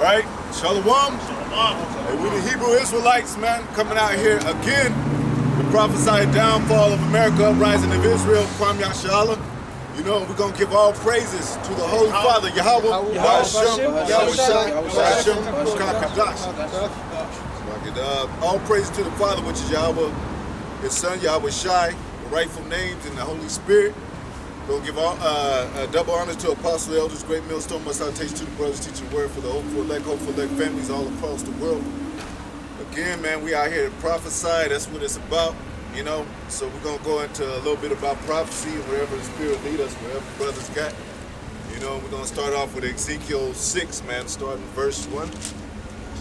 right, Shalom. Hey, we the Hebrew Israelites, man, coming out here again to prophesy downfall of America, uprising of Israel, Kwam Yashala. You know, we're going to give all praises to the Holy Father, Yahweh, all praise to the Father, which is Yahweh, His Son, Yahweh Shai, the rightful names, and the Holy Spirit. We'll give all double honors to Apostle Elders, great millstone, must I teach to the brothers, teaching word for the hopeful elect families all across the world. Again, man, we out here to prophesy. That's what it's about, you know. So we're going to go into a little bit about prophecy and wherever the Spirit lead us, wherever the brothers got. You know, we're going to start off with Ezekiel 6, man, starting verse 1.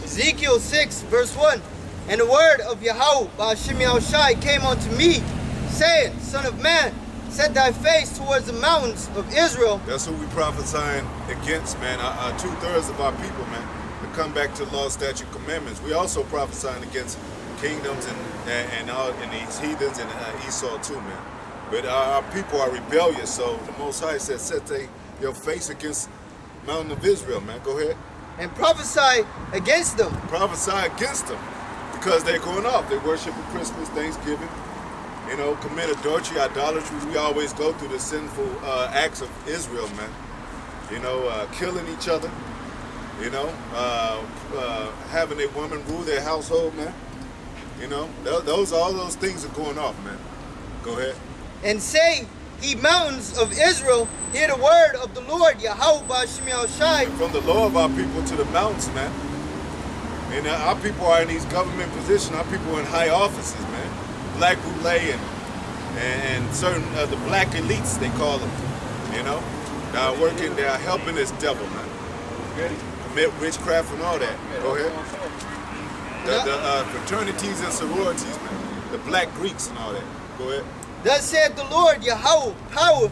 Ezekiel 6, verse 1. And the word of Yahweh, Ba'ashem Yahushai, came unto me, saying, Son of man, set thy face towards the mountains of Israel. That's who we prophesying against, man. 2/3 of our people, man, to come back to law, statute, commandments. We also prophesying against kingdoms and these heathens and Esau too, man. But our people are rebellious, so the Most High said, set your face against the mountain of Israel, man. Go ahead. And prophesy against them. Prophesy against them because they're going off. They worship at Christmas, Thanksgiving. You know, commit adultery, idolatry. We always go through the sinful acts of Israel, man. You know, killing each other. You know, having a woman rule their household, man. You know, all those things are going off, man. Go ahead. And say, ye mountains of Israel, hear the word of the Lord, Yahweh Ba'ashem Yahushai. From the low of our people to the mountains, man. And our people are in these government positions. Our people are in high offices, man. Black boule and certain the black elites, they call them, you know. They're helping this devil, man. Commit witchcraft and all that. Go ahead. The fraternities and sororities, man. The black Greeks and all that. Go ahead. Thus saith the Lord, Yahweh, power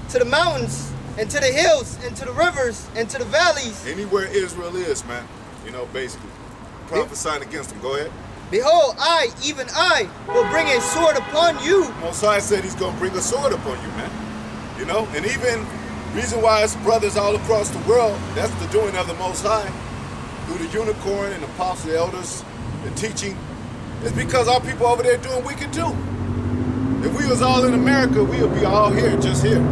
to the mountains and to the hills and to the rivers and to the valleys. Anywhere Israel is, man. You know, basically. Prophesying against them. Go ahead. Behold, I, even I, will bring a sword upon you. Most High said he's going to bring a sword upon you, man. You know, and even reason why it's brothers all across the world, that's the doing of the Most High, through the unicorn and apostle elders, the teaching, is because our people over there doing wicked too. If we was all in America, we would be all here, just here.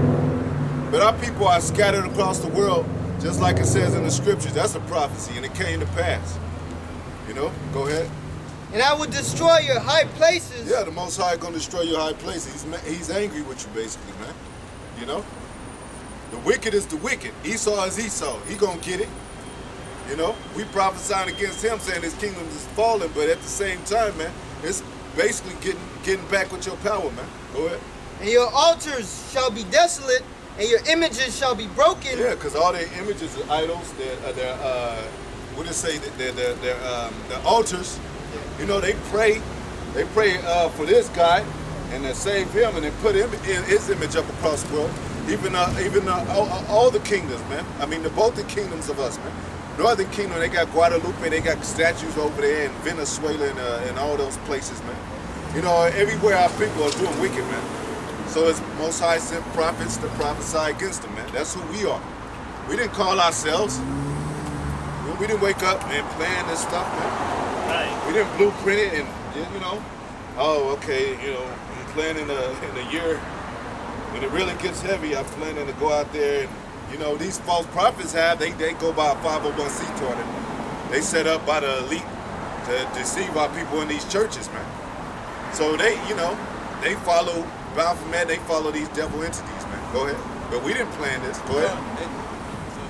But our people are scattered across the world, just like it says in the scriptures. That's a prophecy, and it came to pass. You know, go ahead. And I will destroy your high places. Yeah, the Most High going to destroy your high places. He's angry with you, basically, man. You know? The wicked is the wicked. Esau is Esau. He going to get it. You know? We prophesying against him, saying his kingdom is falling, but at the same time, man, it's basically getting back with your power, man. Go ahead. And your altars shall be desolate, and your images shall be broken. Yeah, because all their images are idols. They're what does it say? They're altars. You know, they pray for this guy, and they save him, and they put his image up across the world. Even all the kingdoms, man. I mean, both the kingdoms of us, man. Northern Kingdom, they got Guadalupe, they got statues over there in Venezuela and all those places, man. You know, everywhere our people are doing wicked, man. So it's Most High sent prophets to prophesy against them, man. That's who we are. We didn't call ourselves. We didn't wake up and plan this stuff, man. Right. We didn't blueprint it and, you know, oh, okay, you know, I'm planning in a year. When it really gets heavy, I'm planning to go out there and, you know, these false prophets they go by a 501c They set up by the elite to deceive our people in these churches, man. So they, you know, they follow Baphomet, they follow these devil entities, man. Go ahead. But we didn't plan this. Go ahead.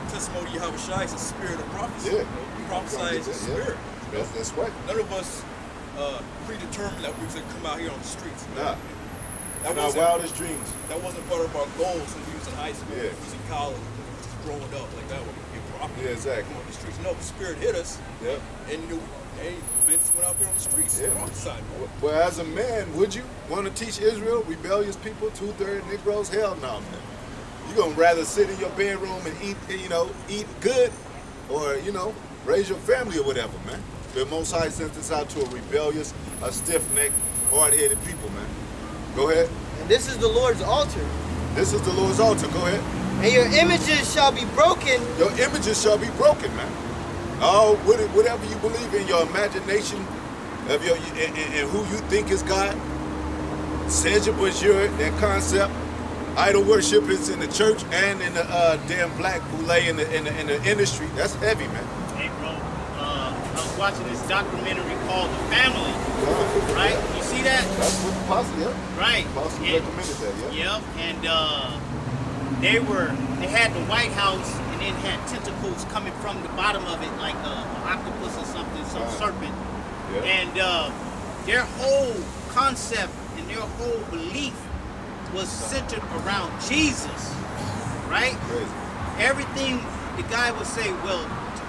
The testimony of Yahweh Shai is a spirit of prophecy. Yeah. Prophesy is a spirit. Yeah. That's right. None of us predetermined that we was going to come out here on the streets. Nah. That in our wildest dreams. That wasn't part of our goals when we was in high school, yeah. when we was in college, when we was just growing up like that. When we be a prophet. Yeah, exactly. Come on the streets. No, the spirit hit us. Yeah. And hey, men just went out there on the streets. Yeah. Prophesied. Well, as a man, would you want to teach Israel, rebellious people, 2/3 Negroes? Hell no, man. You're going to rather sit in your bedroom and eat good or, raise your family or whatever, man. The Most High sent us out to a rebellious, a stiff-necked, hard-headed people, man. Go ahead. And this is the Lord's altar. This is the Lord's altar. Go ahead. And your images shall be broken. Your images shall be broken, man. Oh, whatever you believe in, your imagination of your and who you think is God. Cedric was that concept. Idol worship is in the church and in the damn black boule in the industry. That's heavy, man. Hey, bro, I was watching this documentary called The Family, right? You see that? That's what the posse, yeah. Right. Posse recommended that, yeah. Yep, and they had the White House and then had tentacles coming from the bottom of it like an octopus or something, some serpent. Yeah. And their whole concept and their whole belief was centered around Jesus, right? Crazy. Everything the guy would say, well,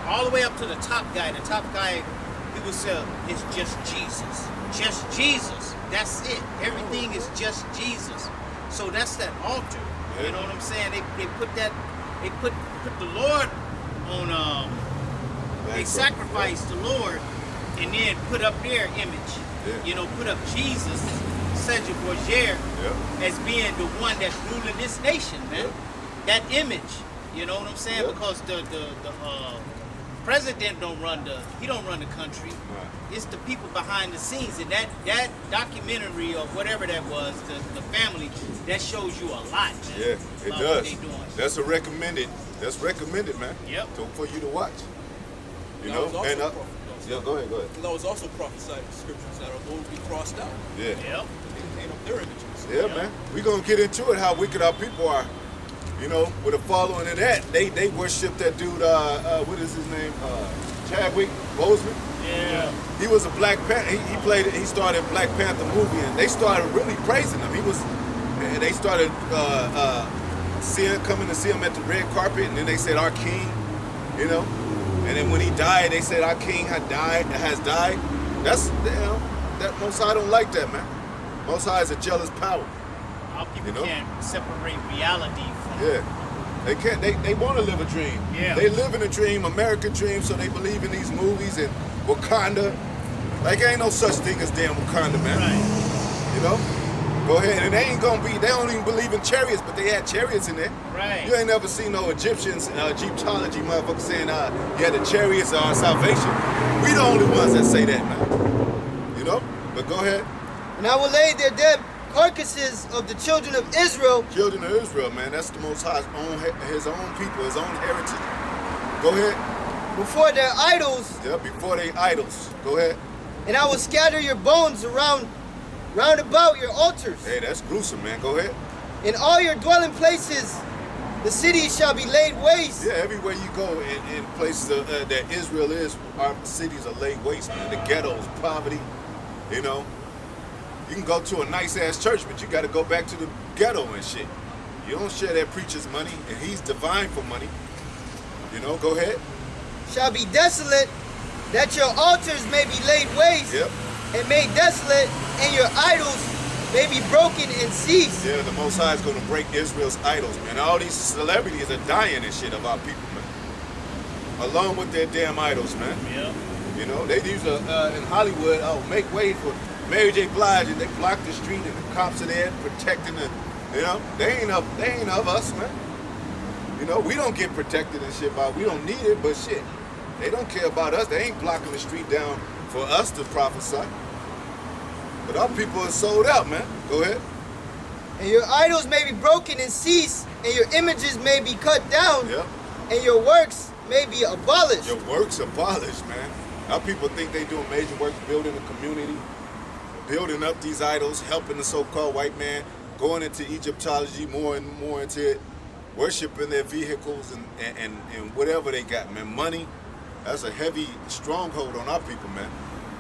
all the way up to the top guy, he would say, it's just Jesus. Just Jesus. That's it. Everything is just Jesus. So that's that altar. You know what I'm saying? They put the Lord on they sacrificed the Lord and then put up their image. Yeah. You know, put up Jesus, Cedric Borgia, as being the one that's ruling this nation, man. That image. You know what I'm saying? Because the president don't run the country. Right. It's the people behind the scenes, and that documentary or whatever that was, the family, that shows you a lot, man. Yeah, it about does. What they doing. That's recommended, man. Yep. For you to watch. You That know, was also and prophet- go ahead. That was also prophesied in scriptures that are going to be crossed out. Yeah. Yep. They paint up their images. Yeah, man. We're gonna get into it, how wicked our people are. You know, with a following of that, they worship that dude, what is his name? Chadwick Boseman. Yeah. He was a Black Panther. He started Black Panther movie, and they started really praising him. And they started coming to see him at the red carpet, and then they said, "Our king," you know. And then when he died, they said, "Our king has died." That's, that Most High don't like that, man. Most High is a jealous power. Our people You know? can't separate reality from Yeah. They can't. They want to live a dream. Yeah. They live in a dream, American dream. So they believe in these movies and Wakanda. Like ain't no such thing as damn Wakanda, man. Right. You know. Go ahead, and they ain't gonna be. They don't even believe in chariots, but they had chariots in there. Right. You ain't never seen no Egyptians, Egyptology motherfuckers saying you had the chariots are salvation. We the only ones that say that, man. You know. But go ahead. And I will lay their dead carcasses of the children of Israel Children of Israel, man. That's the Most High's his own people, his own heritage. Go ahead. before their idols, Yeah, before they idols. Go ahead. and I will scatter your bones round about your altars. Hey, that's gruesome, man. Go ahead. In all your dwelling places, the cities shall be laid waste. Yeah, everywhere you go in places that Israel is, our cities are laid waste, man. The ghettos, poverty, you know. You can go to a nice-ass church, but you got to go back to the ghetto and shit. You don't share that preacher's money, and he's divine for money. You know, go ahead. Shall be desolate, that your altars may be laid waste, Yep. and made desolate, and your idols may be broken and cease. Yeah, the Most High is going to break Israel's idols, man. All these celebrities are dying and shit of our people, man. Along with their damn idols, man. Yeah. You know, they use in Hollywood, make way for Mary J. Blige, and they block the street, and the cops are there protecting the, you know, they ain't of us, man. You know, we don't get protected and shit by, we don't need it, but shit, they don't care about us. They ain't blocking the street down for us to prophesy. But our people are sold out, man. Go ahead. And your idols may be broken and cease, and your images may be cut down, Yep. and your works may be abolished. Your works abolished, man. Our people think they doing major work, building a community, building up these idols, helping the so-called white man, going into Egyptology more and more into it, worshiping their vehicles and whatever they got, man. Money, that's a heavy stronghold on our people, man.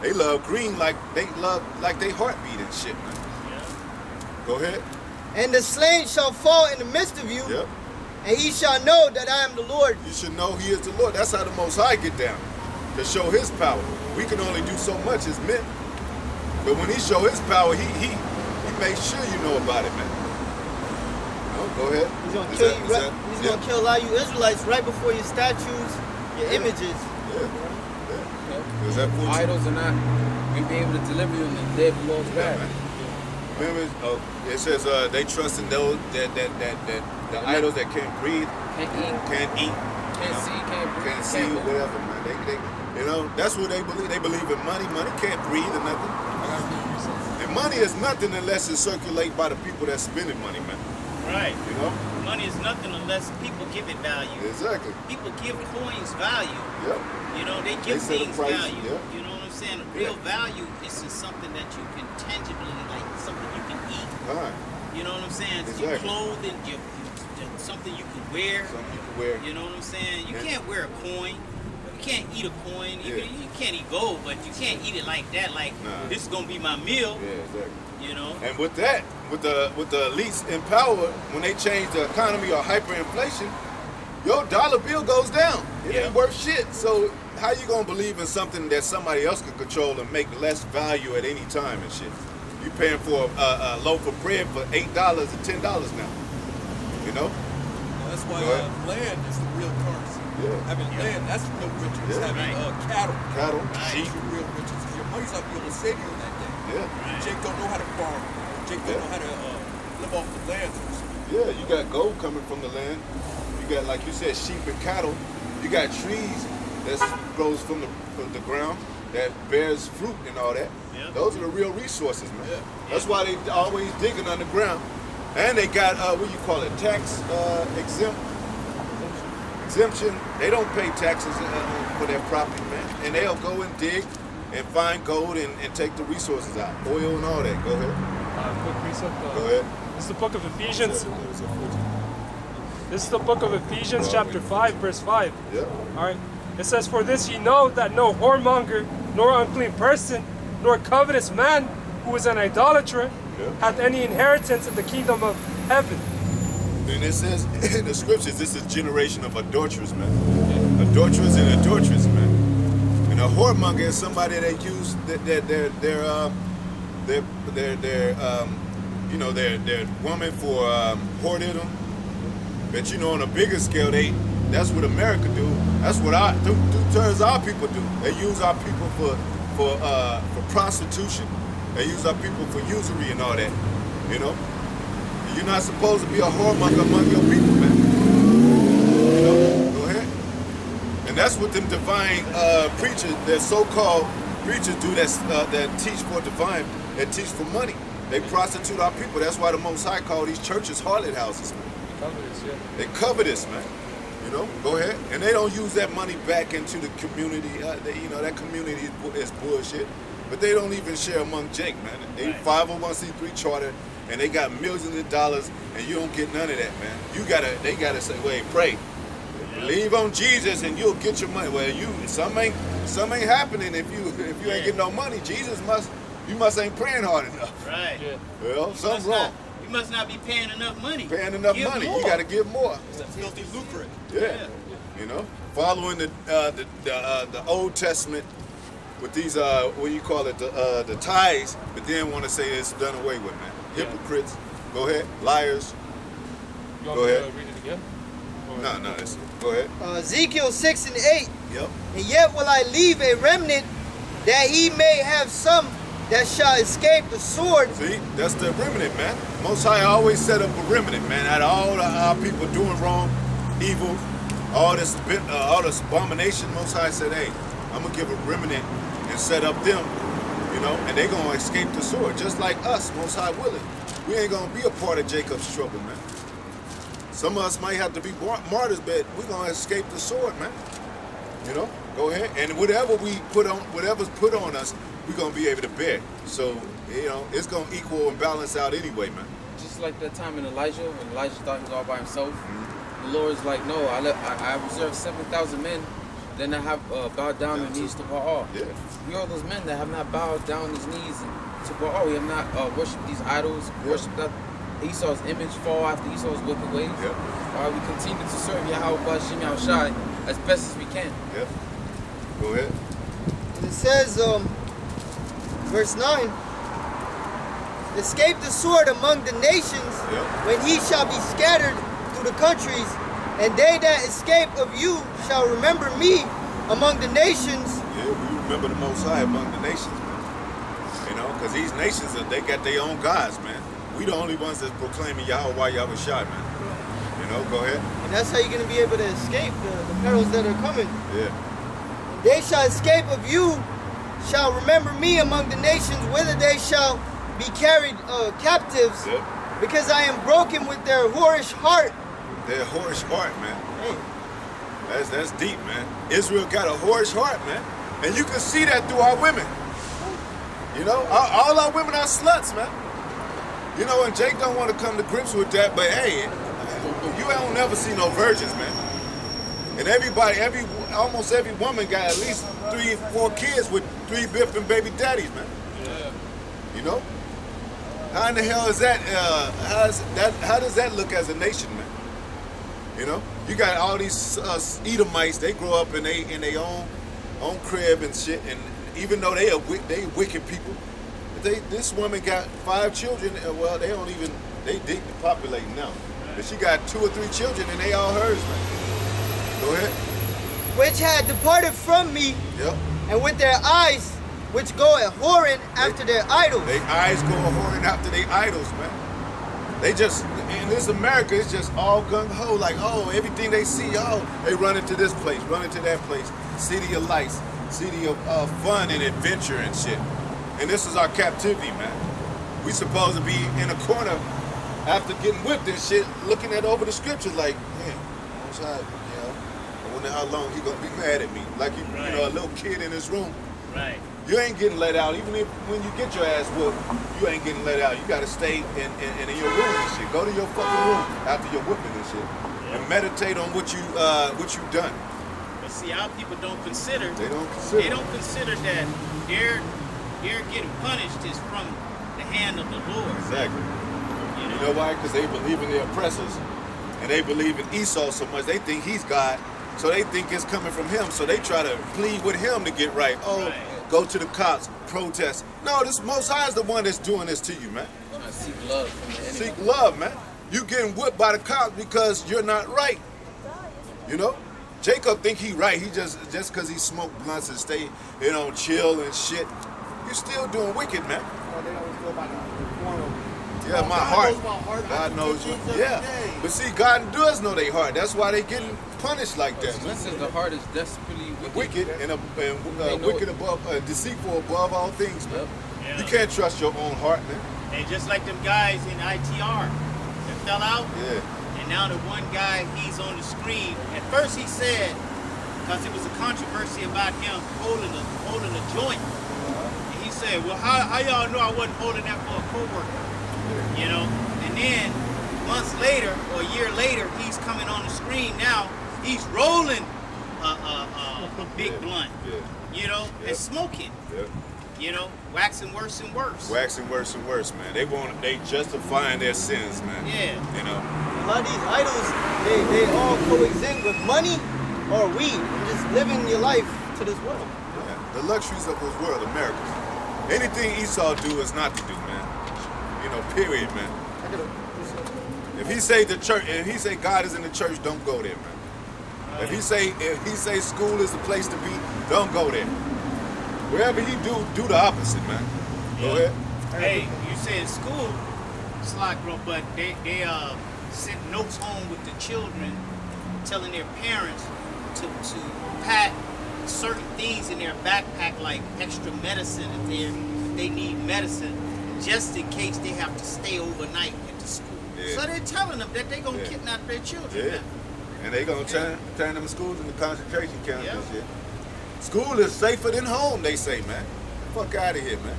They love green like they heartbeat and shit, man. Yeah. Go ahead. And the slain shall fall in the midst of you, Yep. and he shall know that I am the Lord. You should know he is the Lord. That's how the Most High get down, to show his power. We can only do so much as men. But when he show his power, he makes sure you know about it, man. No, go ahead. He's gonna Is kill that- you. is Right, that- he's yeah. gonna kill a lot of you Israelites right before your statues, your Yeah. images. Yeah. Is that for Idols are not going to be able to deliver you in the day of the Lord's Yeah, wrath. man. Remember, it says they trust in those that the idols that can't breathe, Can't eat, can't eat, Can't see, can't breathe, Can't see, move. whatever, man. They, you know, that's what they believe. They believe in money. Money can't breathe or nothing. And money is nothing unless it's circulated by the people that spending money, man. Right. You know? Money is nothing unless people give it value. Exactly. People give coins value. Yep. You know, they give set a things price, value. yeah. You know what I'm saying? The real value is in something that you can tangibly, like something you can eat. All right. You know what I'm saying? Exactly. Your clothing, something you can wear. Something you can wear. You know what I'm saying? You And- can't wear a coin. You can't eat a coin. Yeah. You can't eat gold, but you can't eat it like that. Like Nah. this is gonna be my meal. Yeah, exactly. You know. And with that, with the elites in power, when they change the economy or hyperinflation, your dollar bill goes down. It Yeah. ain't worth shit. So how you gonna believe in something that somebody else can control and make less value at any time and shit? You paying for a loaf of bread for $8 or $10 now. You know? That's why Go ahead. land is the real currency. Yeah. Having land, that's real riches. Yeah. Having Right. cattle, Cattle, that's sheep. real riches. Your money's not be able to save you in that day. Yeah. Jake don't know how to farm. Jake don't Yeah. know how to live off the land. Yeah, you got gold coming from the land. You got, like you said, sheep and cattle. You got trees that grows from the ground that bears fruit and all that. Yeah. Those are the real resources, man. Yeah. That's why they always digging underground. And they got what you call it, tax exemption. They don't pay taxes for their property, man. And they'll go and dig and find gold and take the resources out, oil and all that. Go ahead. Quick precept. Go ahead. This is the book of Ephesians. This is the book of Ephesians, chapter 5, verse 5. Yeah. All right. It says, "For this ye know that no whoremonger, nor unclean person, nor covetous man, who is an idolater, Yeah. hath any inheritance in the kingdom of heaven." And it says in the scriptures, this is a generation of adulterers, man. Adulterers and adulteresses, man. And a whoremonger is somebody that use their woman for whoredom. But you know, on a bigger scale, that's what America do. That's what two-thirds of our people do. They use our people for prostitution. They use our people for usury and all that. You know. You're not supposed to be a whoremonger among your people, man. You know, go ahead. And that's what them divine preachers, that so-called preachers do that teach for divine, that teach for money. They prostitute our people. That's why the Most High call these churches harlot houses, man. Covetous, yeah. They covetous, man. You know, go ahead. And they don't use that money back into the community. That community is bullshit. But they don't even share among Jake, man. They 501c3 charter. And they got millions of dollars, and you don't get none of that, man. They gotta say, wait, pray, believe on Jesus, and you'll get your money. Well, something ain't happening if you ain't getting no money. You must ain't praying hard enough. Right. Yeah. Well, something's wrong. You must not be paying enough money. Paying enough Give money, more. you gotta give more. It's a filthy lucre. Yeah. You know, following the Old Testament with these the tithes, but then want to say it's done away with, man. Yeah. Hypocrites. Go ahead. Liars. You want Go me ahead. to read it again? Or- No, go ahead. Ezekiel 6 and 8. Yep. And yet will I leave a remnant, that he may have some that shall escape the sword. See, that's the remnant, man. Most High always set up a remnant, man. Out of all our people doing wrong, evil, all this abomination, Most High said, hey, I'm going to give a remnant and set up them, you know, and they're going to escape the sword, just like us, Most High willing. We ain't going to be a part of Jacob's trouble, man. Some of us might have to be martyrs, but we're going to escape the sword, man. You know, go ahead. And whatever's put on us, we're going to be able to bear. So, you know, it's going to equal and balance out anyway, man. Just like that time in Elijah, when Elijah thought he was all by himself. The Lord is like, no, I reserved 7,000 men. Then I have bowed down their knees to Baal. Yeah. We are those men that have not bowed down his knees to Baal. We have not worshipped these idols, worshipped Esau's image, fall after Esau's wicked ways. Yeah. While we continue to serve Yahweh Bashim Yahushai as best as we can. Yeah. Go ahead. And it says, verse 9, escape the sword among the nations, Yeah. when he shall be scattered through the countries, and they that escape of you shall remember me among the nations. Yeah, we remember the Most High among the nations, man. You know, because these nations, they got their own gods, man. We the only ones that's proclaiming Yahweh Yahushai, man. You know, go ahead. And that's how you're going to be able to escape the perils that are coming. Yeah. They shall escape of you, shall remember me among the nations, whither they shall be carried captives, Yep. because I am broken with their whorish heart. Their whorish heart, man. Hey, That's deep, man. Israel got a whorish heart, man. And you can see that through our women. You know, all our women are sluts, man. You know, and Jake don't want to come to grips with that, but hey, you don't never see no virgins, man. And almost every woman got at least 3 or 4 kids with 3 different baby daddies, man. Yeah. You know? How in the hell is that? How does that look as a nation, man? You know, you got all these Edomites. They grow up in their own crib and shit. And even though they wicked people, this woman got 5 children. Well, they depopulating now. But she got 2 or 3 children, and they all hers, man. Go ahead. which had departed from me, Yep. and with their eyes, which go a whoring after their idols. Their eyes go a whoring after their idols, man. They just, in this America, it's just all gung-ho. Like, oh, everything they see, oh, they run into this place, run into that place. City of lights, city of fun and adventure and shit. And this is our captivity, man. We supposed to be in a corner after getting whipped and shit, looking at over the scriptures like, man, what's that, you know? I wonder how long he gonna be mad at me. Like, you know, a little kid in his room. Right. You ain't getting let out. Even if when you get your ass whooped, you ain't getting let out. You gotta stay in your room and shit. Go to your fucking room after your whooping and shit, and meditate on what you've done. But see, our people don't consider. They don't consider. They don't consider that they're getting punished is from the hand of the Lord. Exactly. You You know. know why? Because they believe in their oppressors, and they believe in Esau so much. They think he's God, so they think it's coming from him. So they try to plead with him to get right. Oh, Right. go to the cops, protest. No, this Most High is the one that's doing this to you, man. I seek love from the enemy. Seek love, man. You getting whipped by the cops because you're not right. You know? Jacob think he right. He just because he smoked blunts and stay, you know, chill and shit. You still doing wicked, man. Yeah, my heart. God knows you. Yeah. But see, God does know their heart. That's why they getting punished like that, It man. says the heart is desperately wicked. Wicked and wicked above, deceitful above all things, man. Yeah. You can't trust your own heart, man. And just like them guys in ITR that fell out, Yeah. and now the one guy, he's on the screen. At first he said, because it was a controversy about him holding a joint. And he said, well, how y'all know I wasn't holding that for a coworker? You know? And then months later, or a year later, he's coming on the screen now. He's rolling a big blunt, Yeah. you know, Yeah. and smoking, Yeah. you know, waxing worse and worse. Waxing worse and worse, man. They justifying their sins, man. Yeah. You know. A lot of these idols, they all coexist with money or weed, and just living your life to this world. Yeah. The luxuries of this world, America. Anything Esau do is not to do, man. You know, period, man. If he say the church, if he say God is in the church, don't go there, man. If he say school is the place to be, don't go there. Wherever he do the opposite, man. Go ahead. Hey, you said school, slot bro, but they sent notes home with the children, telling their parents to pack certain things in their backpack, like extra medicine if they need medicine, just in case they have to stay overnight at the school. Yeah. So they're telling them that they're gonna Yeah. kidnap their children. Yeah. now. And they gonna turn them schools into concentration camps Yeah. and shit. School is safer than home, they say, man. Fuck out of here, man.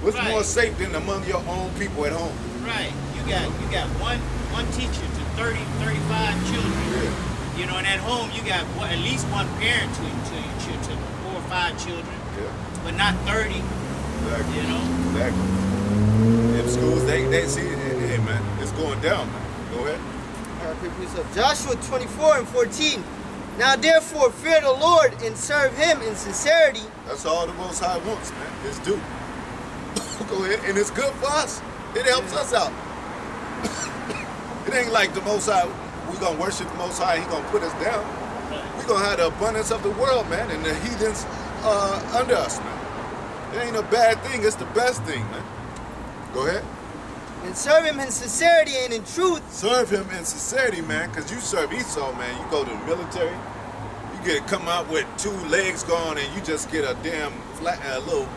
What's Right. more safe than among your own people at home? Right. You got one teacher to 30, 35 children. Yeah. You know, and at home you got at least one parent to 4 or 5 children, Yeah. but not 30. Exactly. You know. Exactly. Them schools, they see it. Hey, man, it's going down, man. Go ahead. All right, pick this up. Joshua 24 and 14. Now therefore fear the Lord and serve him in sincerity. That's all the Most High wants, man. It's due. Go ahead, and it's good for us. It helps us out. It ain't like the Most High. We gonna worship the Most High. He gonna put us down. We gonna have the abundance of the world, man, and the heathens under us, man. It ain't a bad thing. It's the best thing, man. Go ahead. and serve him in sincerity and in truth. Serve him in sincerity, man, because you serve Esau, man. You go to the military, you come out with 2 legs gone, and you just get a damn flat, little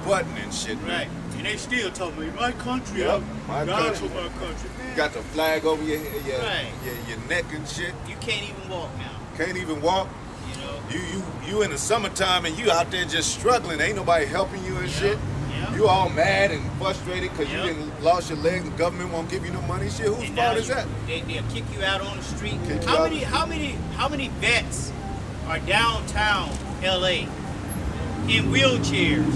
button and shit, man. Right. And they still told me, my country, Yep, my my God country. for my country. You got the flag over your Right. your neck and shit. You can't even walk now, Can't even walk. you know? You in the summertime and you out there just struggling. Ain't nobody helping you and shit. Yeah. You all mad and frustrated because Yep. you didn't lost your leg. The government won't give you no money. Shit, whose And now fault is that? They'll kick you out on the street. Kick you How out. many vets are downtown LA in wheelchairs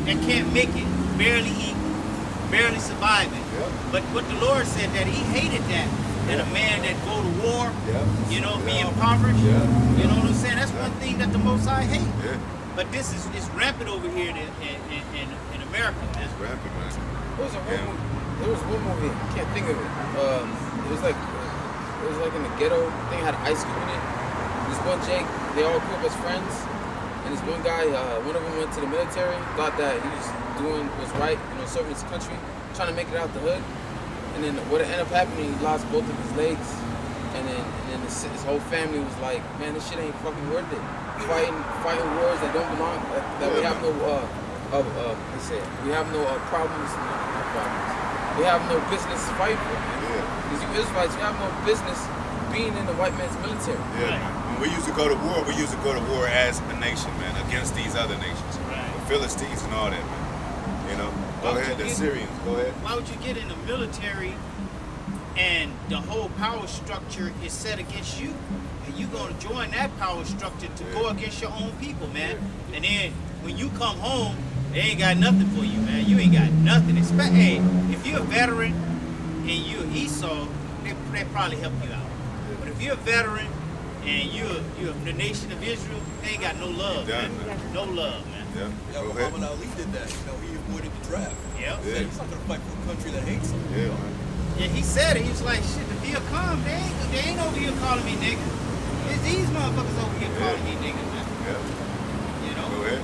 and can't make it, barely eat, barely surviving? Yep. But the Lord said that He hated that. That a man that go to war, Yep. you know, be Yeah. impoverished. Yeah. You know what I'm saying? That's one thing that the Most High hate. Yeah, But this is rampant over here in America, man. rampant, man. There was one movie, I can't think of it. It was like in the ghetto. I think it had ice cream in it. This one Jake, they all grew up as friends. And this one guy, one of them went to the military, thought that he was doing what's right, you know, serving his country, trying to make it out the hood. And then what ended up happening, he lost both of his legs. And then his whole family was like, man, this shit ain't fucking worth it. Fighting wars that don't belong, that we have no, they said, we have no problems, no problems. We have no business fighting for. Yeah. Because you Israelites, you have no business being in the white man's military. Yeah, man. When we used to go to war, we used to go to war as a nation, man, against these other nations. Right. The Philistines and all that, man. You know? Go Why would ahead, you the get- Syrians. Go ahead. Why would you get in the military and the whole power structure is set against you? And you gonna join that power structure to go against your own people, man. And then when you come home, they ain't got nothing for you, man. You ain't got nothing. Hey, if you're a veteran and you're Esau, they probably help you out. But if you're a veteran and you're the nation of Israel, they ain't got no love, Done, man. man. No love, man. Yeah, Yeah, go ahead. Muhammad Ali did that. You know, he avoided the draft. Yep. Yeah. He said he's not gonna fight for a country that hates him. Yeah, man. Yeah, he said it. He was like, shit, the Vietcong, they ain't over here calling me nigga. It's these motherfuckers over here calling me nigga, man. Yeah. You know? Go ahead.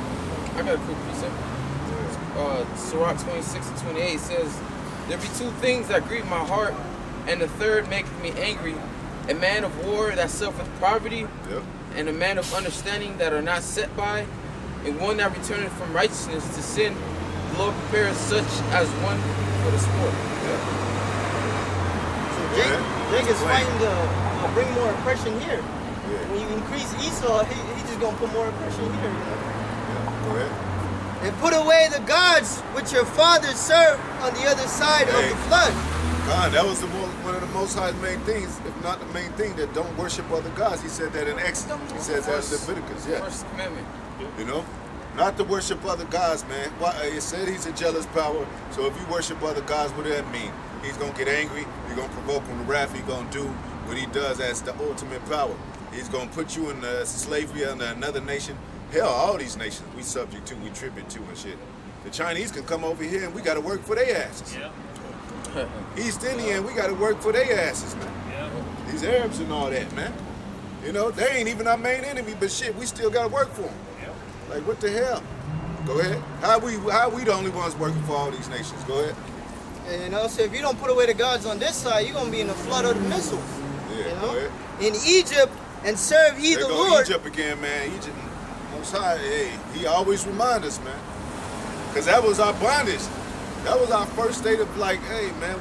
I got a quick precept. Sirach 26 and 28 says, there be 2 things that grieve my heart, and the third maketh me angry. A man of war that suffereth poverty, Yep. and a man of understanding that are not set by, and one that returneth from righteousness to sin. The Lord prepares such as one for the sport. So Go Jake, ahead. Jake is Explain. fighting to bring more oppression here. Yeah. When you increase Esau, he just gonna put more oppression here. You know? Yeah. Go ahead. And put away the gods which your fathers served on the other side of Hey. the flood. God, that was one of the Most High's main things, if not the main thing, that don't worship other gods. He said that in Exodus. He says that in Leviticus. Yeah. First commandment. You know, not to worship other gods, man. Why? It said he's a jealous power. So if you worship other gods, what does that mean? He's gonna get angry. You're gonna provoke him to wrath. He's gonna do what he does as the ultimate power. He's gonna put you in slavery under another nation. Hell, all these nations we subject to, we tribute to and shit. The Chinese can come over here and we gotta work for their asses. Yeah. East Indian, we gotta work for their asses, man. Yeah. These Arabs and all that, man. You know, they ain't even our main enemy, but shit, we still gotta work for them. Yeah. Like, what the hell? Go ahead. How we the only ones working for all these nations? Go ahead. And you know, so if you don't put away the gods on this side, you're gonna be in a flood of the missiles. Yeah, You go know? ahead. In Egypt, and serve ye There the go Lord. Egypt again, man. Egypt, Most High, hey, he always remind us, man. Because that was our bondage. That was our first state of like, hey, man,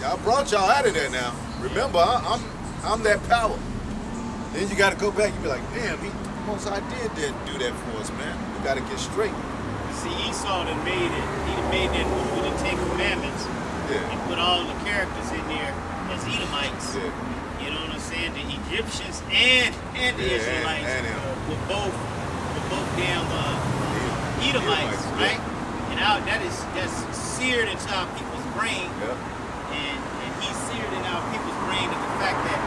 I brought y'all out of there now. Remember, I'm that power. Then you got to go back and be like, damn, Most High do that for us, man. We got to get straight. See, Esau done made it. He done made that movie, the 10 Commandments. Yeah. And put all the characters in there as Edomites. Yeah. You know what I'm saying? The Egyptians and the Yeah, Israelites and him. were both damn Edomites, Edomites, right? And that's seared into our people's brain. Yeah. And he's seared in our people's brain of the fact that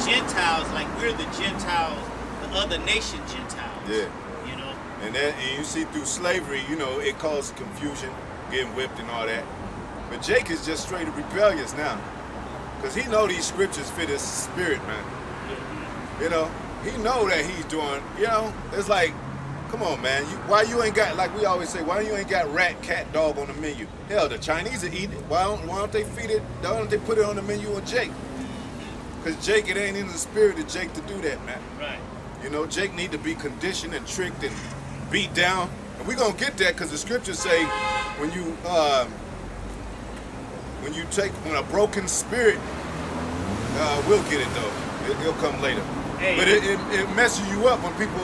Gentiles, like we're the Gentiles, the other nation Gentiles. Yeah. You know? And you see through slavery, you know, it caused confusion, getting whipped and all that. But Jake is just straight rebellious now. Because he know these scriptures fit his spirit, man. You know, he know that he's doing, you know, it's like, Come on, man. Why you ain't got, like we always say, why you ain't got rat, cat, dog on the menu? Hell, the Chinese will eat it. Why don't they feed it? Why don't they put it on the menu on Jake? Because Jake, it ain't in the spirit of Jake to do that, man. Right. You know, Jake need to be conditioned and tricked and beat down. And we're going to get that because the scriptures say when a broken spirit, we'll get it though. It'll come later. Hey. But it messes you up when people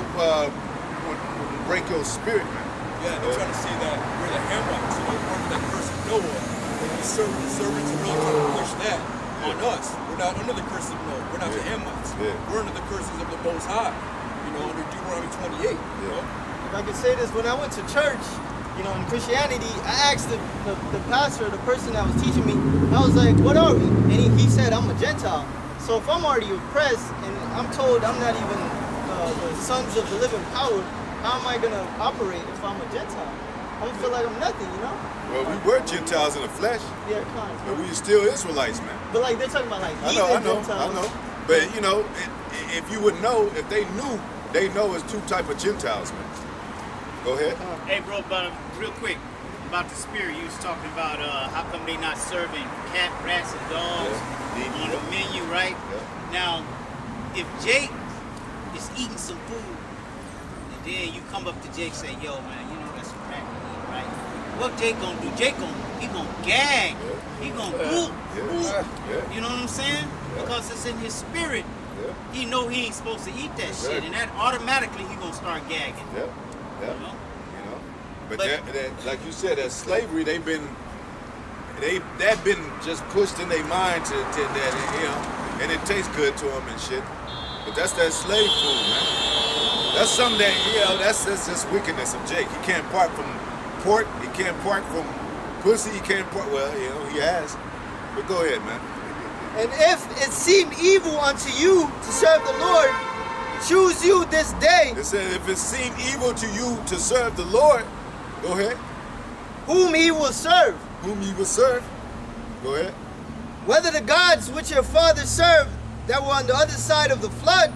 break your spirit, man. Yeah, they're trying to say that we're the Hamites, we're under that curse of Noah. And the servants are really trying to push that on us. We're not under the curse of Noah. We're not the Hamites. Yeah. We're under the curses of the Most High. You know, under Deuteronomy 28. You know? If I could say this, when I went to church, you know, in Christianity, I asked the pastor, the person that was teaching me, I was like, what are we? And he said, I'm a Gentile. So if I'm already oppressed and I'm told I'm not even the sons of the living power, how am I going to operate if I'm a Gentile? I don't feel like I'm nothing, you know? Well, we were Gentiles in the flesh, Yeah, kind but of. we still Israelites, man. But like, they're talking about like I heathen know. Gentiles. But you know, if you would know, if they knew, they know it's two type of Gentiles, man. Go ahead. Hey, bro, but real quick about the spirit, you was talking about how come they not serving cat, rats, and dogs Yeah. on the menu, right? Yeah. Now, if Jake is eating some food, and then you come up to Jake and say, yo, man, you know that's some rat to eat, right? What Jake gonna do? He gonna gag. He gonna whoop. Yeah. You know what I'm saying? Because it's in his spirit. Yeah. He know he ain't supposed to eat that Exactly. shit, and that automatically he gonna start gagging. Yeah. Yeah. You know? You know. But But- that, like you said, that slavery, that been just pushed in their mind to that, you know, and it tastes good to them and shit. But that's that slave food, man. That's something that, you know, that's just wickedness of Jake. He can't part from pork. He can't part from pussy. He can't part. Well, you know, he has. But go ahead, man. And if it seemed evil unto you to serve the Lord, choose you this day It said, if it seemed evil to you to serve the Lord, go ahead. whom he will serve, Whom you will serve. Go ahead. whether the gods which your fathers served that were on the other side of the flood,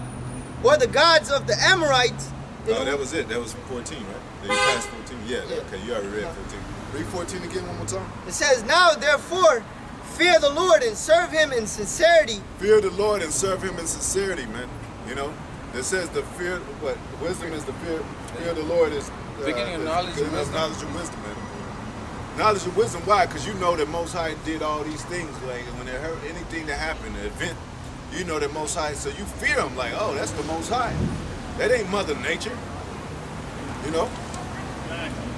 or the gods of the Amorites. Oh, that was it. That was 14, right? Then you passed 14. Yeah, Yeah. okay, you already read 14. Read 14 again one more time. It says, now therefore fear the Lord and serve him in sincerity. Fear the Lord and serve him in sincerity, man. You know, it says the fear, what? Wisdom is the fear of the Lord is Beginning of knowledge and wisdom. Knowledge and wisdom, man. Knowledge and wisdom, why? Because you know that Most High did all these things. Like when there heard anything that happened, an event, you know that Most High, so you fear him like, oh, that's the Most High. That ain't Mother Nature. You know?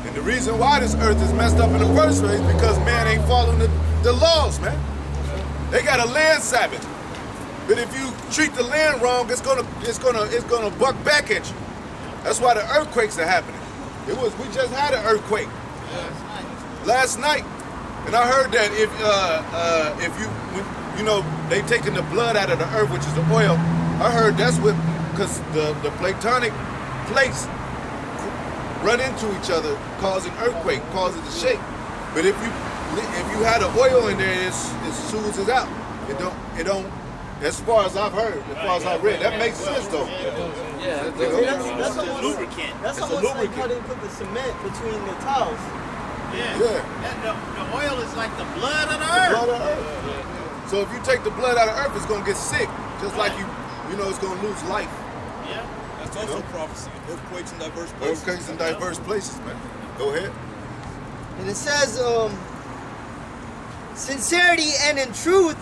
And the reason why this earth is messed up in the first place is because man ain't following the laws, man. They got a land Sabbath. But if you treat the land wrong, it's gonna buck back at you. That's why the earthquakes are happening. We just had an earthquake last night, and I heard that if you know they taking the blood out of the earth, which is the oil. I heard that's what, because the platonic plates run into each other, causing earthquake, causing the shake. But if you had the oil in there, it soothes out. It don't. As far as I've heard, as far as I read, that makes sense though. Yeah, You know? That's It's a almost, lubricant. that's It's a almost like lubricant. how they put the cement between the tiles. Yeah. Yeah. The oil is like the blood of the The earth. blood of earth. So if you take the blood out of earth, it's gonna get sick, just like you know, it's gonna lose life. Yeah. That's also know? prophecy. Earthquakes in diverse places. Earthquakes in diverse places, man. Go ahead. And it says, sincerity and in truth,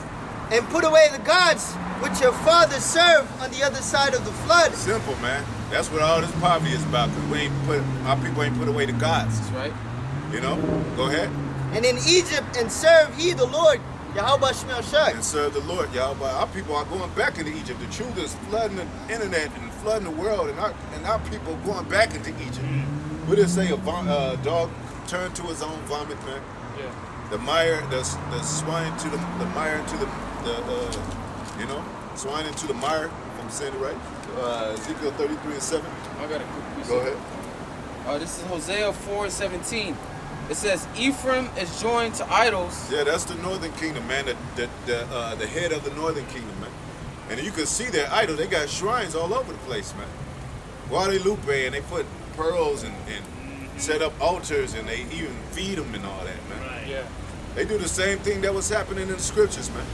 and put away the gods which your fathers served on the other side of the flood. Simple, man. That's what all this poverty is about. Cause our people ain't put away the gods. That's right. You know. Go ahead And in Egypt, and serve ye the Lord, Yahweh Shemel Shai. and serve the Lord, y'all. But our people are going back into Egypt. The truth is flooding the internet and flooding the world, and our people going back into Egypt. What did it say? A dog turned to his own vomit, man. Yeah. The mire, the swine to the mire to the you know, swine into the mire. If I'm saying it right. Ezekiel 33:7. I got a quick piece. Go ahead. This is Hosea 4:17. It says, Ephraim is joined to idols. Yeah, that's the northern kingdom, man. The head of the northern kingdom, man. And you can see their idol. They got shrines all over the place, man. Guadalupe, and they put pearls and set up altars, and they even feed them and all that, man. Right. Yeah. They do the same thing that was happening in the scriptures, man.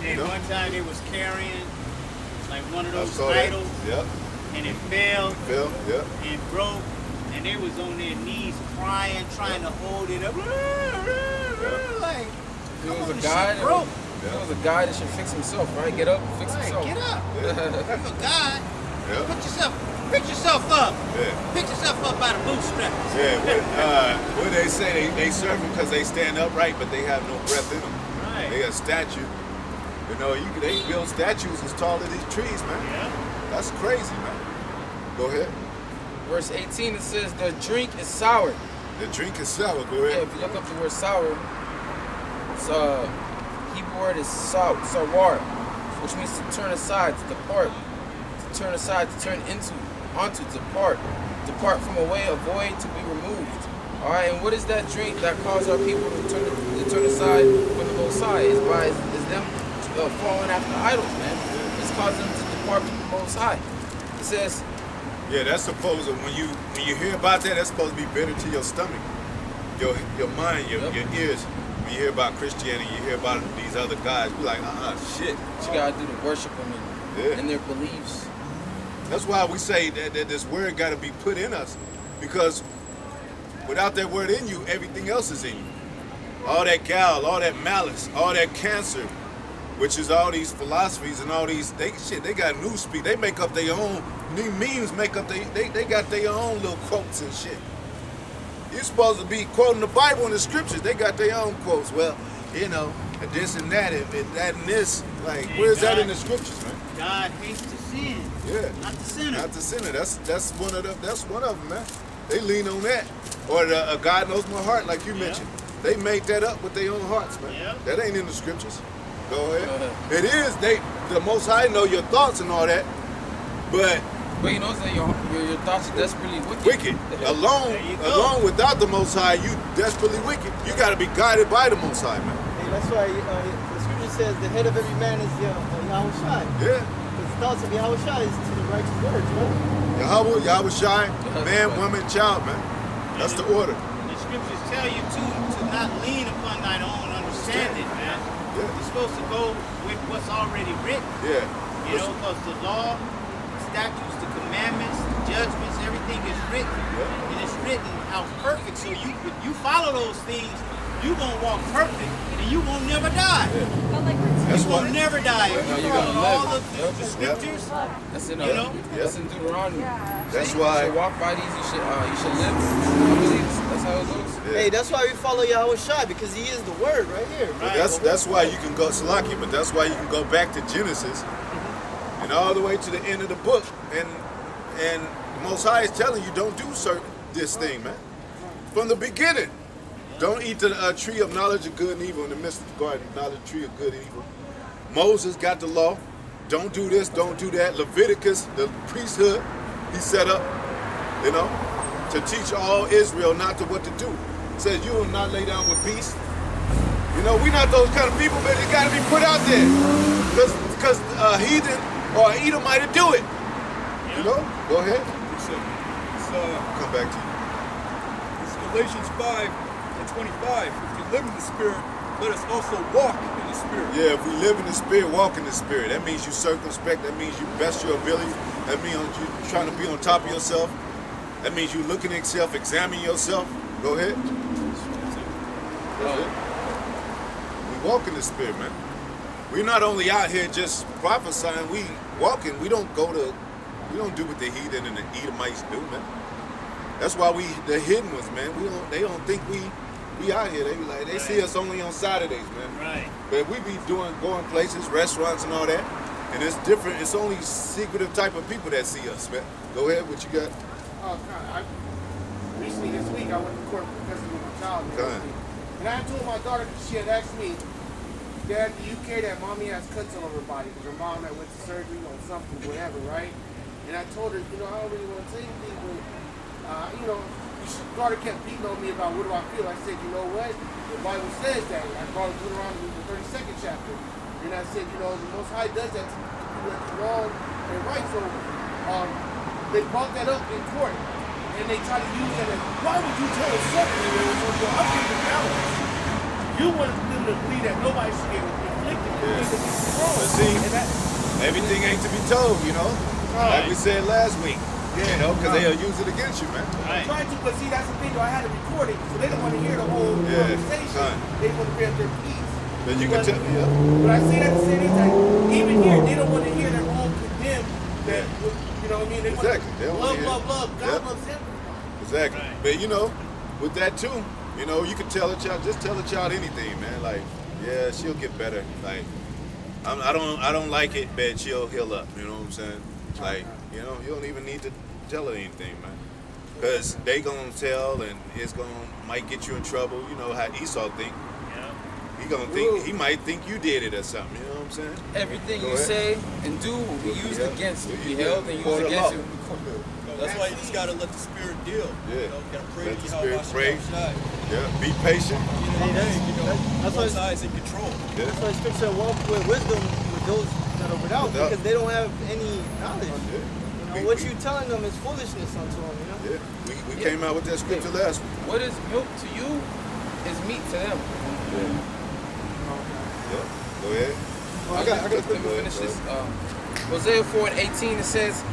And You know? one time they was carrying like one of I those saw that. idols, Yep. and it fell Phil. Yep. and broke, and they was on their knees crying, trying to hold it up. Like, There come was on, a this guy. shit broke. There was a guy that should fix himself, right? Get up, fix Right, himself. get up. Yeah. You're a God. Yep. Pick yourself up. Yeah. Pick yourself up by the bootstraps. Yeah, what they say, they serve them because they stand upright, but they have no breath in them. Right. They a statue. You know, they build statues as tall as these trees, man. Yeah. That's crazy, man. Go ahead. Verse 18, it says, the drink is sour. The drink is sour. Go Yeah, ahead. if you look up the word sour, it's Hebrew word is sawar, which means to turn aside, to depart, to turn aside, to turn into, onto, depart from a way, avoid, to be removed. All right, and what is that drink that causes our people to turn aside from the Most High? Is them following after idols, man. It's causing them to depart from the Most High. It says, Yeah, that's supposed to, when you hear about that, that's supposed to be bitter to your stomach, your mind, your ears. When you hear about Christianity, you hear about these other guys, you're like, shit. what you gotta do to worship them and their beliefs. That's why we say that this word got to be put in us, because without that word in you, everything else is in you. All that gall, all that malice, all that cancer, which is all these philosophies and all these, they got newspeak. They make up their own, new memes make up, they got their own little quotes and shit. You're supposed to be quoting the Bible and the scriptures. They got their own quotes. Well, you know, this and that, and that and this. Like, where's that in the scriptures, man? God hates the sin, Yeah. not the sinner. Not the sinner. That's one of them. That's one of them, man. They lean on that, or God knows my heart, like you mentioned. They made that up with their own hearts, man. Yeah. That ain't in the scriptures. Go ahead. It is. The Most High know your thoughts and all that, but But you know that your thoughts are desperately wicked. wicked alone, There you go. alone without the Most High, you desperately wicked. You got to be guided by the Most High, man. Hey, that's why the scripture says the head of every man is Yahweh Shai. Yeah. The thoughts of Yahweh Shai is to the righteous words, right? Yahweh Shai, man, woman, child, man. That's the order. The scriptures tell you to not lean upon thine own understanding, man. Yeah. You're supposed to go with what's already written. Yeah. You know, because the law, the statutes, the commandments, the judgments, everything is written. Yeah. And it's written out perfect. So if you follow those things, you gonna walk perfect and you won't never die. That's You why. will never die. If No, you you follow gotta all live. of the Yep. scriptures, That's in, You know? that's in Deuteronomy. That's You why. should walk by these. You should live. I believe that's how it goes. Yeah. Hey, that's why we follow Yahweh Shai, because he is the word right here. Right. That's why you can go Salaki, but that's why you can go back to Genesis and all the way to the end of the book, and the Most High is telling you don't do this thing, man. From the beginning, don't eat the tree of knowledge of good and evil in the midst of the garden, knowledge of tree of good and evil. Moses got the law. Don't do this, don't do that. Leviticus, the priesthood, he set up, you know, to teach all Israel not to what to do. It says you will not lay down with peace. You know, we're not those kind of people, but it got to be put out there. Because a heathen or an Edomite to do it. You know? Go ahead. It's Come back to you. Galatians 5:25. If you live in the Spirit, let us also walk in the Spirit. Yeah, if we live in the Spirit, walk in the Spirit. That means you circumspect. That means you best your ability. That means you trying to be on top of yourself. That means you looking at yourself, examining yourself. Go ahead. That's it. We walk in the Spirit, man. We're not only out here just prophesying, we walking. We don't do what the heathen and the Edomites do, man. That's why the hidden ones, man. They don't think we out here. They see us only on Saturdays, man. right? But we be going places, restaurants and all that, and it's different. It's only secretive type of people that see us, man. Go ahead, what you got? Recently this week, I went to court because of my child. Kind. And I told my daughter, she had asked me, Dad, the UK, that mommy has cuts all over her body because her mom had went to surgery or something, whatever, right? And I told her, I don't really want to say anything, but, daughter kept beating on me about what do I feel. I said, you know what? The Bible says that. I brought it to Deuteronomy, the 32nd chapter. And I said, the Most High does that to people that's wrong and right. So they brought that up in court. and they try to use that as, why would you tell us something? I'm giving balance. You want them to believe that nobody should get inflicted. But see, everything ain't to be told, you know. Like we said last week. You know, because they'll use it against you, man. I'm trying to, but see, that's the thing, though. I had to record it, so they don't want to hear the whole conversation. They want to be at their peace. But you can tell, But I say that to say this, like, even here, they don't want to hear that all condemn that, you know what I mean? They Exactly. They don't want wanna love, hear love, love. God loves him. Exactly. But you know, with that too, you know, you can tell a child, just tell a child anything, man. Like, yeah, she'll get better. Like, I don't like it, but she'll heal up. You know what I'm saying? Like, you know, you don't even need to tell her anything, man. Because they gonna tell, and it's might get you in trouble. You know how Esau think. He might think you did it or something. You know what I'm saying? Everything you say and do will be used against you. Be held and used against you. That's why you just gotta let the spirit deal. Yeah. You know, you gotta pray Let to the Yahweh spirit pray. Shai. Yeah. Be patient. That's why Both sides in control. That's why Scripture walk with wisdom with those that are without, because they don't have any knowledge. You know, what you telling them is foolishness unto them. You know. Yeah. We came out with that scripture last week. What is milk to you is meat to them. Yeah. Go ahead. I got Let me finish this. Hosea 4:18, it says,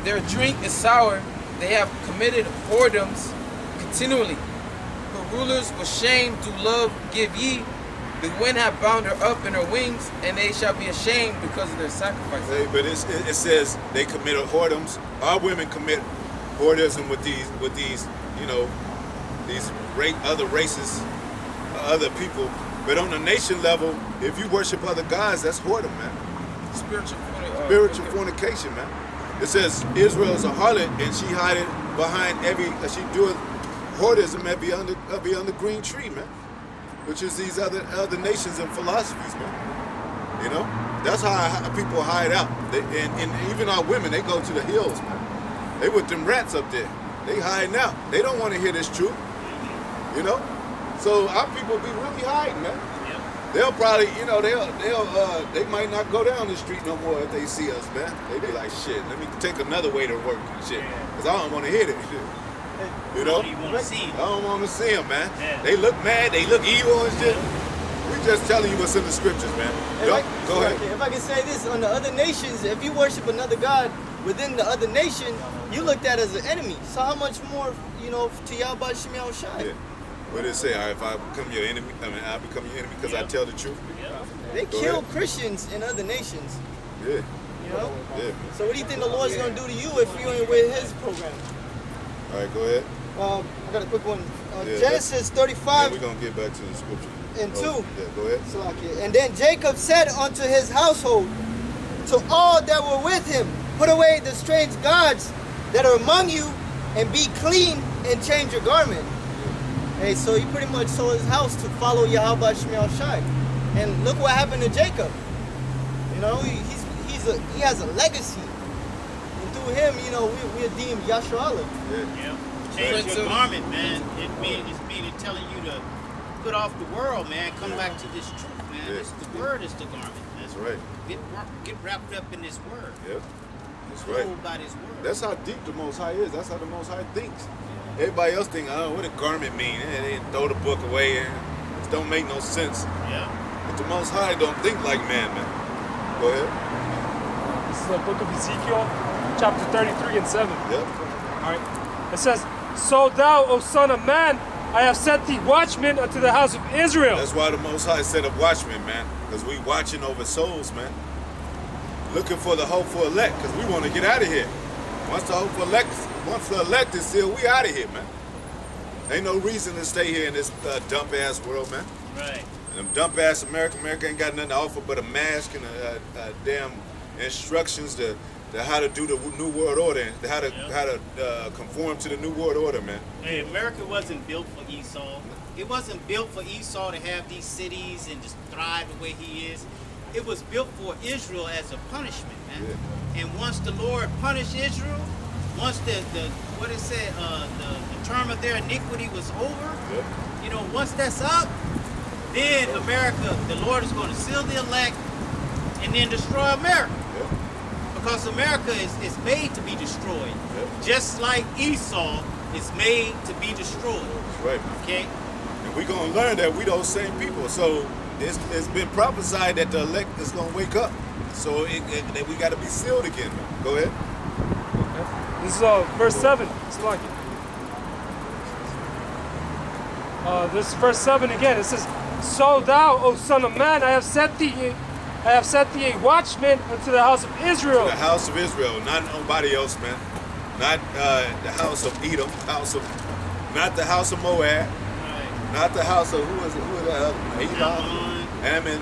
their drink is sour. They have committed whoredoms continually. Her rulers with shame do love give ye. The wind hath bound her up in her wings, and they shall be ashamed because of their sacrifices. Hey, but it says they committed whoredoms. Our women commit whoredom with these, you know, these other races, other people. But on the nation level, if you worship other gods, that's whoredom, man. Spiritual fornication, man. It says Israel is a harlot, and she hiding behind she doeth whoredom every under green tree, man. Which is these other nations and philosophies, man. You know, that's how people hide out. And even our women, they go to the hills, man. They with them rats up there. They hiding out. They don't want to hear this truth. You know, so our people be really hiding, man. They'll probably, you know, they might not go down the street no more if they see us, man. They be like, shit, let me take another way to work and shit, cause I don't want to hear that shit. You know, I don't want to see them, man. They look mad, they look evil and shit. We just telling you what's in the scriptures, man. Go ahead. If I can say this, on the other nations, if you worship another god within the other nation, you looked at as an enemy. So how much more, you know, to Yahweh Shemiel Shai? Yeah. What did it say? If I become your enemy, I become your enemy because I tell the truth. They kill Christians in other nations. Yeah. You know? Yeah. So what do you think the Lord's gonna do to you if you ain't with His program? All right, go ahead. I got a quick one. Yeah, Genesis 35 we're gonna get back to the scripture. and 2. Yeah, go ahead. And then Jacob said unto his household, to all that were with him, put away the strange gods that are among you, and be clean and change your garment. Hey, so he pretty much sold his house to follow Yahweh Shemiel Shai. And look what happened to Jacob. You know, he has a legacy. And through him, you know, we're deemed Yasharallah. Yeah. Change your garment, man. It's meaning telling you to put off the world, man. Come back to this truth, man. Yeah. The word is the garment, man. That's right. Get wrapped up in this word. Yep. That's right. Hold by this word. That's how deep the Most High is. That's how the Most High thinks. Everybody else think, oh, what a garment mean? They throw the book away and it don't make no sense. Yeah. But the Most High don't think like man. Go ahead. This is the book of Ezekiel, chapter 33 and 7. Yep. All right. It says, so thou, O son of man, I have set thee watchman unto the house of Israel. That's why the Most High set up watchmen, man. Because we watching over souls, man. Looking for the hopeful elect, because we want to get out of here. Once the elect is sealed, we out of here, man. Ain't no reason to stay here in this dump ass world, man. Right. And them dump ass America ain't got nothing to offer but a mask and a damn instructions to how to do the new world order and how to conform to the new world order, man. Hey, America wasn't built for Esau. It wasn't built for Esau to have these cities and just thrive the way he is. It was built for Israel as a punishment, man. Yeah. And once the Lord punished Israel, once the term of their iniquity was over, you know, once that's up, then America, the Lord is going to seal the elect and then destroy America. Because Because America is made to be destroyed. Just like Esau is made to be destroyed. That's right. Okay? And we're going to learn that we those same people. So it's been prophesied that the elect is going to wake up. So that we got to be sealed again. Go ahead. Okay. This is verse 7. It's like this is verse 7 again. It says, "So thou, O son of man, I have set thee a watchman unto the house of Israel." The house of Israel, not nobody else, man. Not the house of Edom, not the house of Moab, not the house of who is it? Who is that? Elam, Ammon,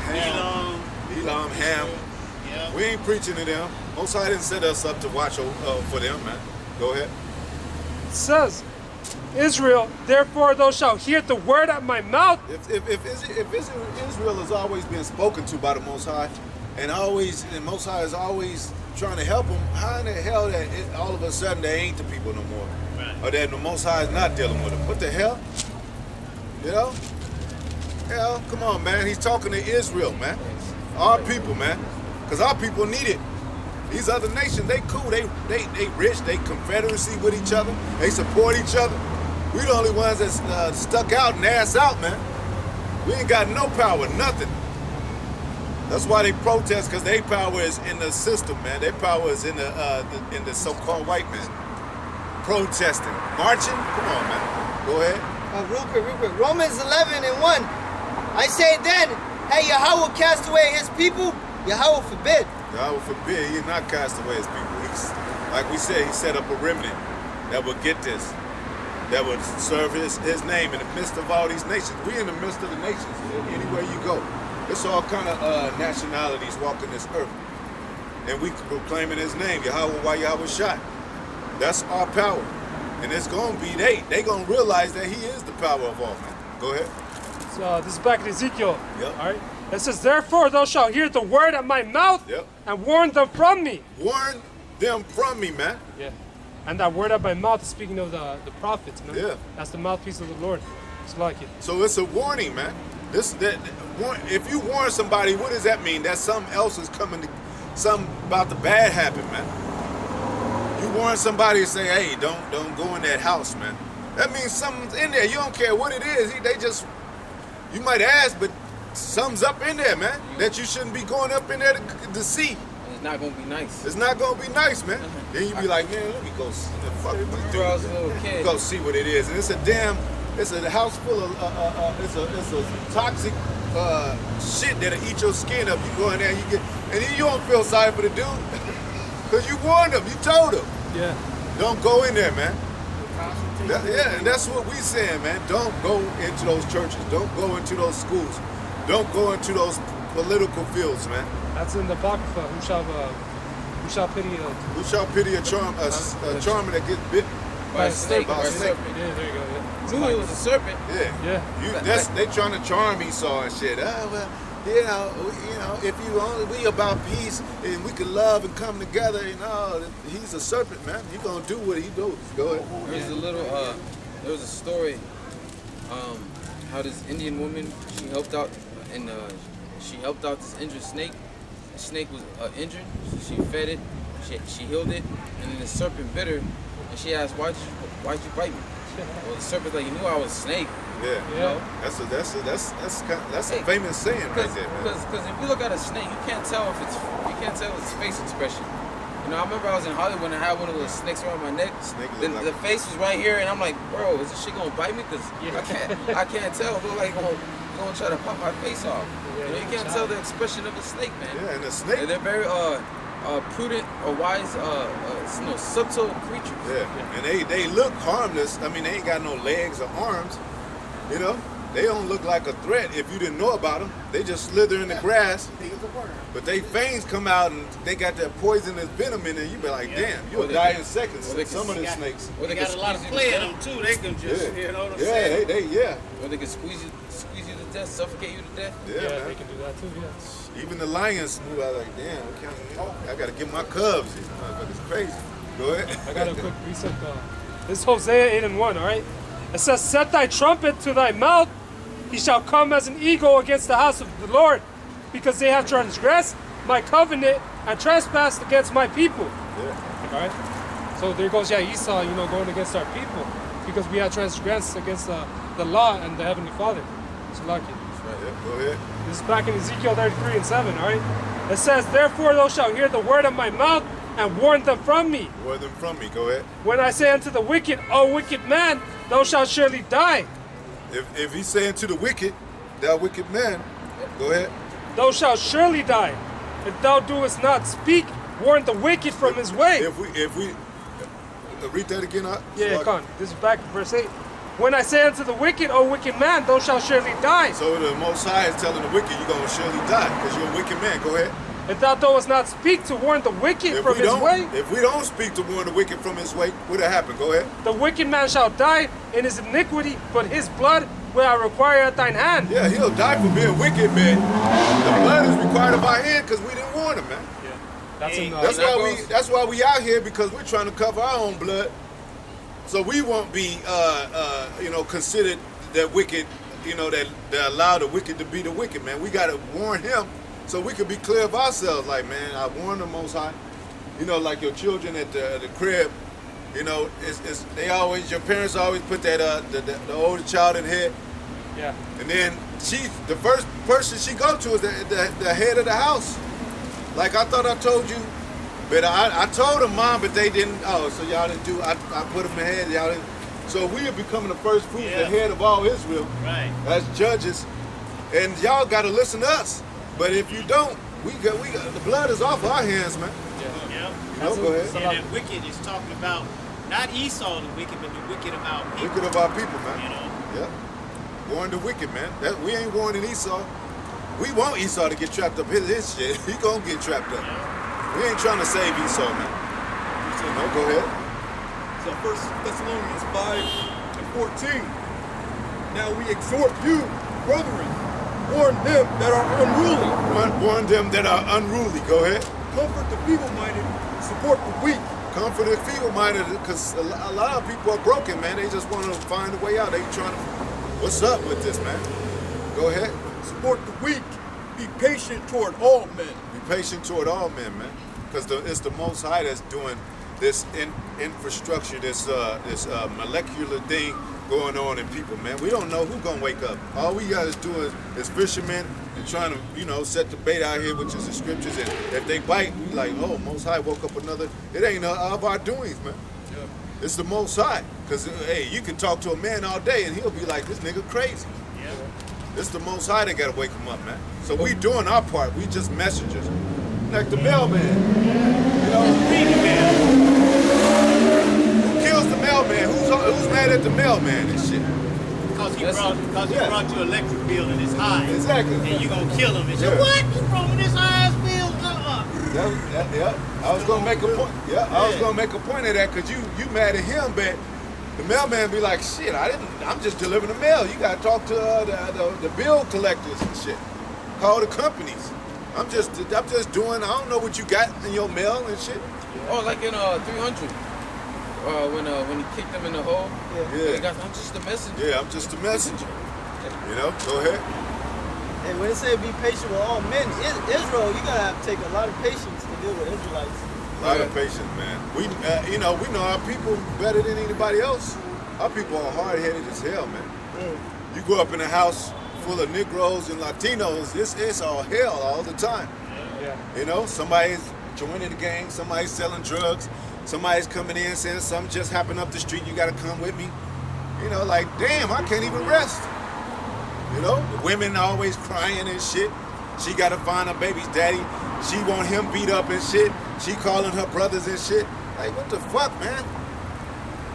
Ham, Elam, Ham. Yeah. We ain't preaching to them. Most High didn't set us up to watch for them, man. Go ahead. It says, "Israel, therefore thou shalt hear the word at my mouth." If Israel has always been spoken to by the Most High, and Most High is always trying to help them, how in the hell that all of a sudden they ain't the people no more, or that the Most High is not dealing with them? What the hell? You know? Hell, come on, man. He's talking to Israel, man. Our people, man, because our people need it. These other nations, they cool, they rich, they confederacy with each other, they support each other. We the only ones that stuck out and ass out, man. We ain't got no power, nothing. That's why they protest, because their power is in the system, man. Their power is in the so-called white man. Protesting, marching. Come on, man. Go ahead. Real quick. Romans 11:1. I say then, hey, Yahweh cast away his people, Yahweh forbid. God forbid, he not cast away his people. He's, like we said, he set up a remnant that would get this, that would serve his name in the midst of all these nations. We in the midst of the nations, anywhere you go. It's all kind of nationalities walking this earth. And we proclaiming his name, Yahweh, why Yahweh shot. That's our power. And it's going to be, they going to realize that he is the power of all, man. Go ahead. So this is back in Ezekiel. Yep. All right. It says, "Therefore thou shalt hear the word at my mouth, Yep. and warn them from me." Warn them from me, man. Yeah. And that word at my mouth is speaking of the prophets, man. Yeah. That's the mouthpiece of the Lord. It's like it. So it's a warning, man. If you warn somebody, what does that mean? That something else is coming, something about the bad happen, man. You warn somebody and say, "Hey, don't go in that house, man." That means something's in there. You don't care what it is. You might ask, but something's up in there, man, that you shouldn't be going up in there to see. And it's not gonna be nice. It's not gonna be nice, man. Then you be like, "Man, let me go see the fuck this Bro, I was a dude. little kid. Go see what it is." And it's a house full of it's a toxic shit that'll eat your skin up. You go in there, and then you don't feel sorry for the dude, cause you warned him, you told him, Yeah. don't go in there, man. And that's what we saying, man. Don't go into those churches. Don't go into those schools. Don't go into those political fields, man. That's in the Apocrypha. Who shall pity a... Who shall pity a charmer that gets bit By a snake, by or a a snake? serpent. Yeah, there you go. Yeah. Knew it was a serpent. Yeah. Yeah. They trying to charm Esau and shit. If we about peace and we can love and come together, he's a serpent, man. He gonna do what he does. Go ahead. There was a story, how this Indian woman, she helped out this injured snake. The snake was injured, so she fed it, she healed it, and then the serpent bit her, and she asked, why'd you bite me? Well, the serpent's like, you knew I was a snake. Yeah. You know? That's a famous saying right there, man. Because if you look at a snake, you can't tell its face expression. You know, I remember I was in Hollywood and I had one of those snakes around my neck. The face was right here, and I'm like, bro, is this shit gonna bite me? Because I can't tell. It look like it's gonna try to pop my face off. You can't tell the expression of a snake, man. Yeah, and the snake. And they're very prudent or wise, subtle creatures. Yeah, and they look harmless. I mean, they ain't got no legs or arms. You know, they don't look like a threat if you didn't know about them. They just slither in the grass, but they fangs come out and they got that poisonous venom in it. You be like, damn, you'll die in seconds. Some of the snakes. Or They got a lot of play in them too. They can just, you know what I'm saying? Or they can squeeze you to death, suffocate you to death. Yeah, Yeah, man. they can do that too, yeah. Even the lions knew. I was like, damn, I gotta get my cubs. These motherfuckers crazy. Go ahead. I got a quick precept. This is Hosea 8:1, all right? It says, "Set thy trumpet to thy mouth, he shall come as an eagle against the house of the Lord, because they have transgressed my covenant and trespassed against my people. Yeah. All right. So there goes Esau, going against our people because we had transgressed against the law and the Heavenly Father. So lucky. Yeah, go ahead. This is back in Ezekiel 33 and 7. All right. It says, "Therefore thou shalt hear the word of my mouth and warn them from me. Warn them from me. Go ahead. When I say unto the wicked, O wicked man, thou shalt surely die. If he's saying to the wicked, thou wicked man, go ahead. Thou shalt surely die. If thou doest not speak, warn the wicked from his way." If we read that again. Yeah, come on. This is back in verse 8. When I say unto the wicked, O wicked man, thou shalt surely die. So the Most High is telling the wicked, you're gonna surely die because you're a wicked man. Go ahead. If thou doest not speak to warn the wicked from his way, if we don't speak to warn the wicked from his way, what'll happen? Go ahead. the wicked man shall die in his iniquity, but his blood will I require at thine hand. Yeah, he'll die for being wicked, man. The blood is required of our hand because we didn't warn him, man. That's Hey, in That's why we out here, because we're trying to cover our own blood, so we won't be considered that wicked. That allow the wicked to be the wicked, man. We gotta warn him so we can be clear of ourselves. Like, man, I warn the Most High. Like your children at the crib. Your parents always put that the older child in the head. Yeah. And then the first person she go to is the head of the house. Like I thought I told you, but I told them, Mom, but they didn't. Oh, so y'all didn't do. I put them in the head. Y'all didn't. So we are becoming the first fruit, the head of all Israel, Right. as judges, and y'all got to listen to us. But if you don't, we got the blood is off our hands, man. Yep. Go ahead. And that wicked is talking about not Esau the wicked, but the wicked of our people. Wicked of our people, man. You know. Yeah. Warn the wicked, man. We ain't warning Esau. We want Esau to get trapped up his shit. He gonna get trapped up. We ain't trying to save Esau, man. So, go ahead. So 1 Thessalonians 5:14. Now we exhort you, brethren, warn them that are unruly. Warn them that are unruly. Go ahead. Comfort the feeble-minded, support the weak. Comfort the feeble-minded, because a lot of people are broken, man. They just want to find a way out. They trying to. What's up with this, man? Go ahead. Support the weak. Be patient toward all men. Be patient toward all men, man. Because it's the Most High that's doing this infrastructure, this molecular thing going on in people, man. We don't know who's gonna wake up. All we got is doing is fishermen and trying to, set the bait out here, which is the scriptures. And if they bite, we like, oh, Most High woke up another. It ain't of our doings, man. Yeah. It's the Most High. Because, hey, you can talk to a man all day and he'll be like, this nigga crazy. Yeah. It's the Most High that gotta wake him up, man. So we doing our part. We just messengers. Like the mailman. Who kills the mailman? Who's mad at the mailman and shit? Because he brought you an electric bill and it's high. Exactly. And you gonna kill him and say, Yeah. what? You brought me this high ass bill? I was gonna make a point. Yeah, I was gonna make a point of that because you mad at him, but the mailman be like, shit, I'm just delivering the mail. You gotta talk to the bill collectors and shit. Call the companies. I'm just doing. I don't know what you got in your mail and shit. Oh, like in 300. When he kicked him in the hole. Yeah. I'm just a messenger. Yeah, I'm just a messenger. Go ahead. And when it said be patient with all men, Israel, you gotta have to take a lot of patience to deal with Israelites. A lot of patience, man. We know our people better than anybody else. Our people are hard-headed as hell, man. You go up in a house full of Negroes and Latinos, it's all hell all the time. Yeah. Somebody's joining the gang, somebody's selling drugs, somebody's coming in saying something just happened up the street, you gotta come with me. Like, damn, I can't even rest. The women always crying and shit. She gotta find her baby's daddy. She want him beat up and shit. She calling her brothers and shit. Like, what the fuck, man?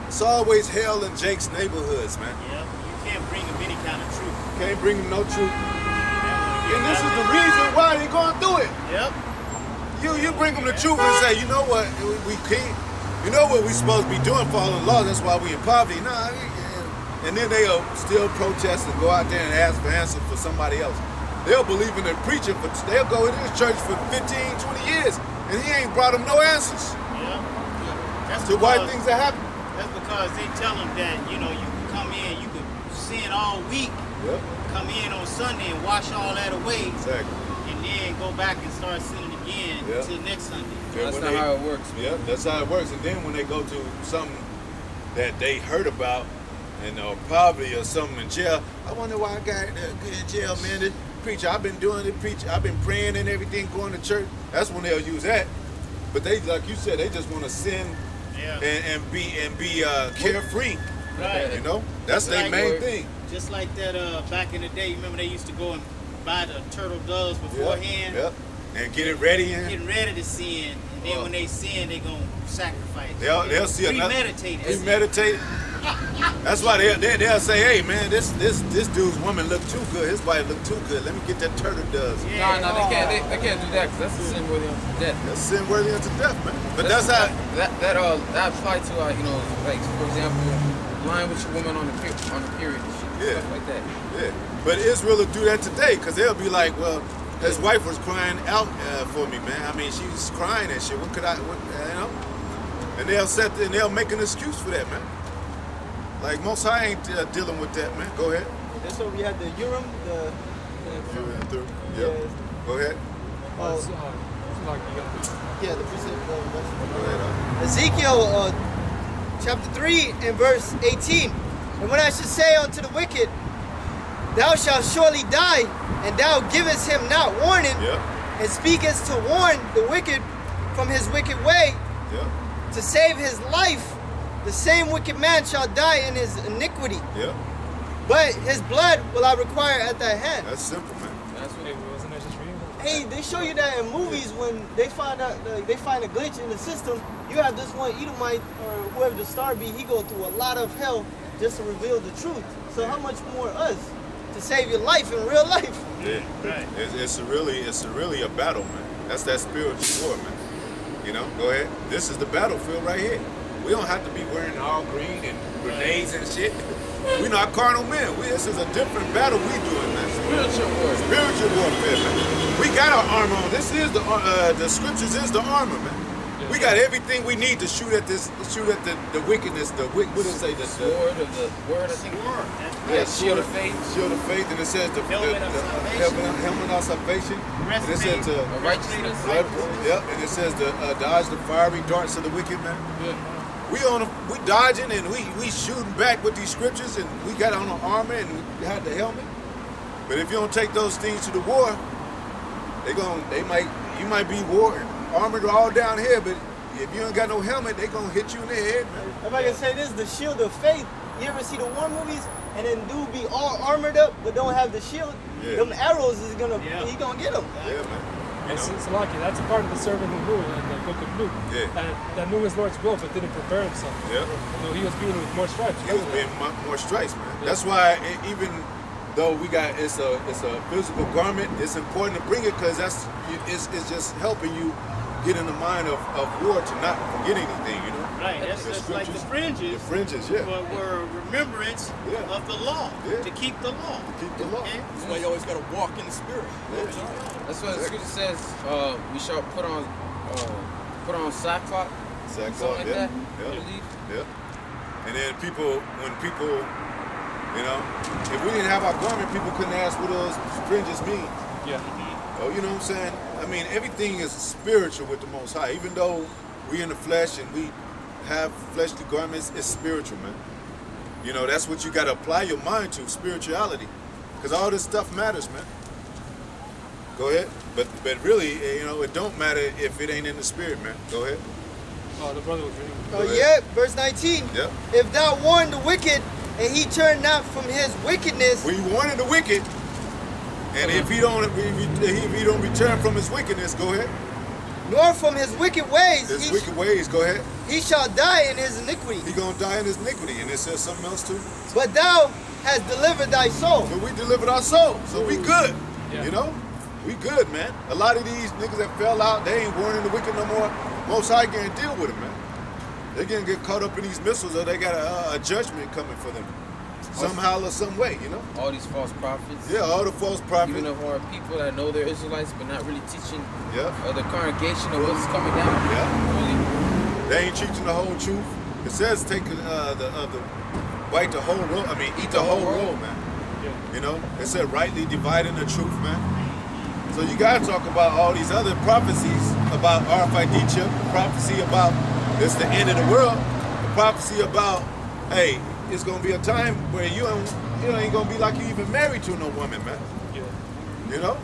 It's always hell in Jake's neighborhoods, man. Yeah. You can't bring him any kind of truth. Can't bring him no truth. And this is the reason why they going through it. Yep. You bring them the truth and say, you know what, we can't. You know what we supposed to be doing, following law. That's why we in poverty. Nah, and then they'll still protest and go out there and ask for answers for somebody else. They'll believe in the preacher, but they'll go in his church for 15, 20 years, and he ain't brought them no answers Yeah. to why things are happening. That's because they tell them that, you can come in, you can sin all week, come in on Sunday and wash all that away, Exactly. and then go back and start sinning again again Yeah. till next Sunday. And That's when not they- how it works. Yeah, that's how it works. And then when they go to something that they heard about, and probably or something in jail, I wonder why I got in jail, man. This preacher, I've been doing it, preacher, I've been praying and everything, going to church. That's when they'll use that. But they, like you said, they just want to sin Yeah. and be carefree. Right. You know, that's their Like- main thing. Just like that back in the day, you remember they used to go and buy the turtle doves beforehand, Yep. And get it ready and getting ready to sin, and then when they sin, they gonna sacrifice. they'll see another. Premeditated. Premeditated. That's why they'll say, hey man, this dude's woman look too good. His wife look too good. Let me get that turtle doves. Yeah. No, they can't do that because that's a sin worthy unto death. That's sin worthy unto death, man. But that's how. That applies to you know, like for example, lying with your woman on the period and shit, Yeah. stuff like that. Yeah. But Israel will do that today because they'll be like, well, his wife was crying out for me, man. I mean, she was crying and shit. What could I, you know? And they'll make an excuse for that, man. Like Most High ain't dealing with that, man. Go ahead. That's why we had the Urim, You went through. Yeah. Yep. Go ahead. It's like you got to- the precept. Go ahead. Ezekiel chapter 3 and verse 18. And when I should say unto the wicked, thou shalt surely die, and thou givest him not warning, Yep. and speakest to warn the wicked from his wicked way, Yep. to save his life, the same wicked man shall die in his iniquity. Yep. But his blood will I require at thy hand. That's simple, man. That's what Hey, wasn't that just reading? Hey, they show you that in movies when they find out they find a glitch in the system. You have this one Edomite or whoever the star be, he go through a lot of hell just to reveal the truth. So how much more us to save your life in real life? Yeah. Right. It's really a battle, man. That's that spiritual war, man. You know, go ahead. This is the battlefield right here. We don't have to be wearing all green and grenades and shit. We're not carnal men. This is a different battle we doing, man. spiritual word. Spiritual warfare, man. We got our armor on. This is the scriptures is the armor, man. We got everything we need to shoot at the wickedness. What did it say? The Sword of the word, I think. yeah, Shield of faith. Shield of faith, and it says the Helmet of salvation. helmet of salvation. And it says Breastplate. the Righteousness. yep, and it says the dodge the fiery darts of the wicked man. We dodging and we shooting back with these scriptures, and we got on the armor and we had the helmet. But if you don't take those things to the war, you might be armored all down here, but if you ain't got no helmet, they gonna hit you in the head, man. If I can say this, the shield of faith. You ever see the war movies and then dude be all armored up but don't have the shield? Yeah. Them arrows is gonna Yeah. he gonna get them. Yeah, man. You It's, know? it's lucky. That's a part of the servant who knew in the book of Luke. Yeah. That knew his Lord's will but didn't prepare himself. Yeah. You know, he was beaten with more stripes. He was being more strikes, man. That's why even though it's a physical garment, it's important to bring it because it's just helping you get in the mind of war to not forget anything, you know. Right, that's The just like the scriptures- fringes. The fringes, yeah. Were remembrance Yeah. of the law, Yeah. to keep the law. Keep the law. Okay? That's why you always gotta walk in the spirit. That's what the scripture says. We shall put on sackcloth. Sackcloth, Something like yeah. that. I Yeah. believe. Yeah. And then when people, you know, if we didn't have our garment, people couldn't ask what those fringes mean. Yeah. Oh, you know what I'm saying? I mean, everything is spiritual with the Most High. Even though we in the flesh and we have fleshly garments, it's spiritual, man. You know, that's what you got to apply your mind to, spirituality. Because all this stuff matters, man. Go ahead. But really, you know, it don't matter if it ain't in the spirit, man. Go ahead. Oh, the brother was reading. Oh ahead. yeah, verse 19. Yep. If thou warn the wicked and he turn not from his wickedness, We warning the wicked, and if he don't return from his wickedness, go ahead. nor from his wicked ways, His wicked ways, go ahead. he shall die in his iniquity. He gonna die in his iniquity, and it says something else too. But thou hast delivered thy soul. So we delivered our soul, so we good. Yeah. You know, we good, man. A lot of these niggas that fell out, they ain't warning the wicked no more. Most High can't deal with them, man. They gonna get caught up in these missiles, or they got a judgment coming for them somehow or some way. You know. All these false prophets. Yeah, all the false prophets. Even of our people that know they're Israelites but not really teaching Yeah. the congregation of what's coming down. Yeah. Really. They ain't teaching the whole truth. It says take the bite the whole roll. I mean, eat the whole roll, man. Yeah. You know, it said rightly dividing the truth, man. So you gotta talk about all these other prophecies about RFID chip, prophecy about it's the end of the world, the prophecy about, hey, it's gonna be a time where you ain't gonna be like you even married to no woman, man. Yeah. You know?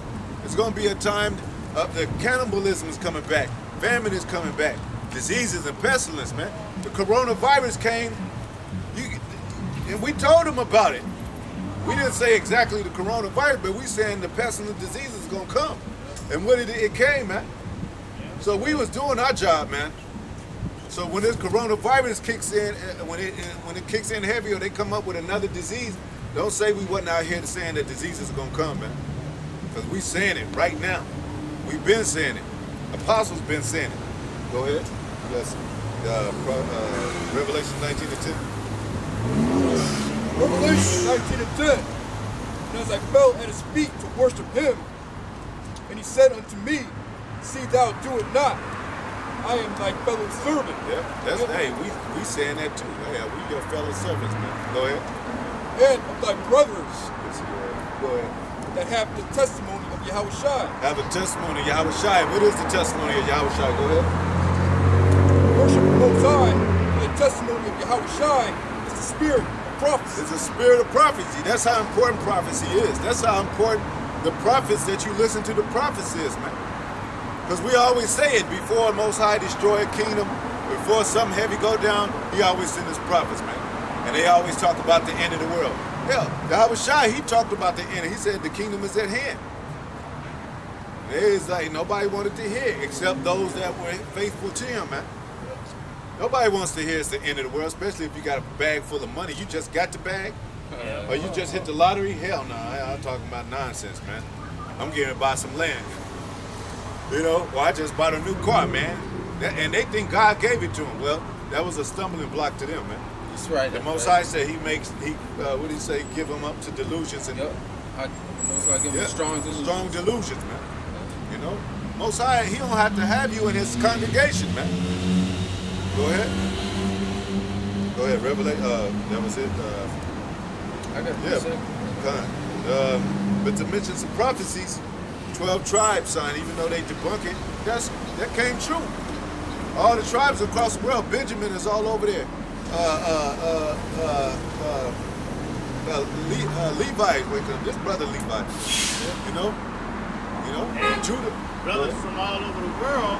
It's gonna be a time of the cannibalism is coming back, famine is coming back, diseases and pestilence, man. The coronavirus came, and we told them about it. We didn't say exactly the coronavirus, but we saying the pestilence disease is gonna come. And what it came, man. So we was doing our job, man. So when this coronavirus kicks in, when it kicks in heavy or they come up with another disease, don't say we wasn't out here saying that diseases are gonna come, man. Because we saying it right now. We've been saying it. Apostles been saying it. Go ahead. Yes. Revelation 19:10. Revelation 19:10. And as I fell at his feet to worship him, and he said unto me, see thou do it not. I am thy fellow servant. Yeah, that's hey, we saying that too. Yeah, we your fellow servants, man. Go ahead. And of thy brothers Go ahead. that have the testimony of Yahushua. Have a testimony of Yahushua. What is the testimony of Yahushua? Go ahead. Worship the Most High, and the testimony of Yahushua is the spirit of prophecy. It's a spirit of prophecy. That's how important prophecy is. That's how important the prophets that you listen to the prophets is, man. Because we always say it, before Most High destroy a kingdom, before something heavy go down, he always send his prophets, man. And they always talk about the end of the world. Hell, Yahushua, he talked about the end. He said the kingdom is at hand. It's like nobody wanted to hear except those that were faithful to him, man. Nobody wants to hear it's the end of the world, especially if you got a bag full of money. You just got the bag? Or you just hit the lottery? Hell no, I'm talking about nonsense, man. I'm getting to buy some land. You know, or I just bought a new car, man. And they think God gave it to them. Well, that was a stumbling block to them, man. That's right. The Most High said what did he say? Give them up to delusions. And Yep. Most High give them strong delusions. Strong delusions, man. You know? Most High, he don't have to have you in his congregation, man. Go ahead. Go ahead, Revelation. That was it. I got Yeah. yeah. But to mention some prophecies, 12 tribes, son, even though they debunk it, that came true. All the tribes across the world, Benjamin is all over there. Levi, this brother Levi, you know, And Judah. brothers from all over the world,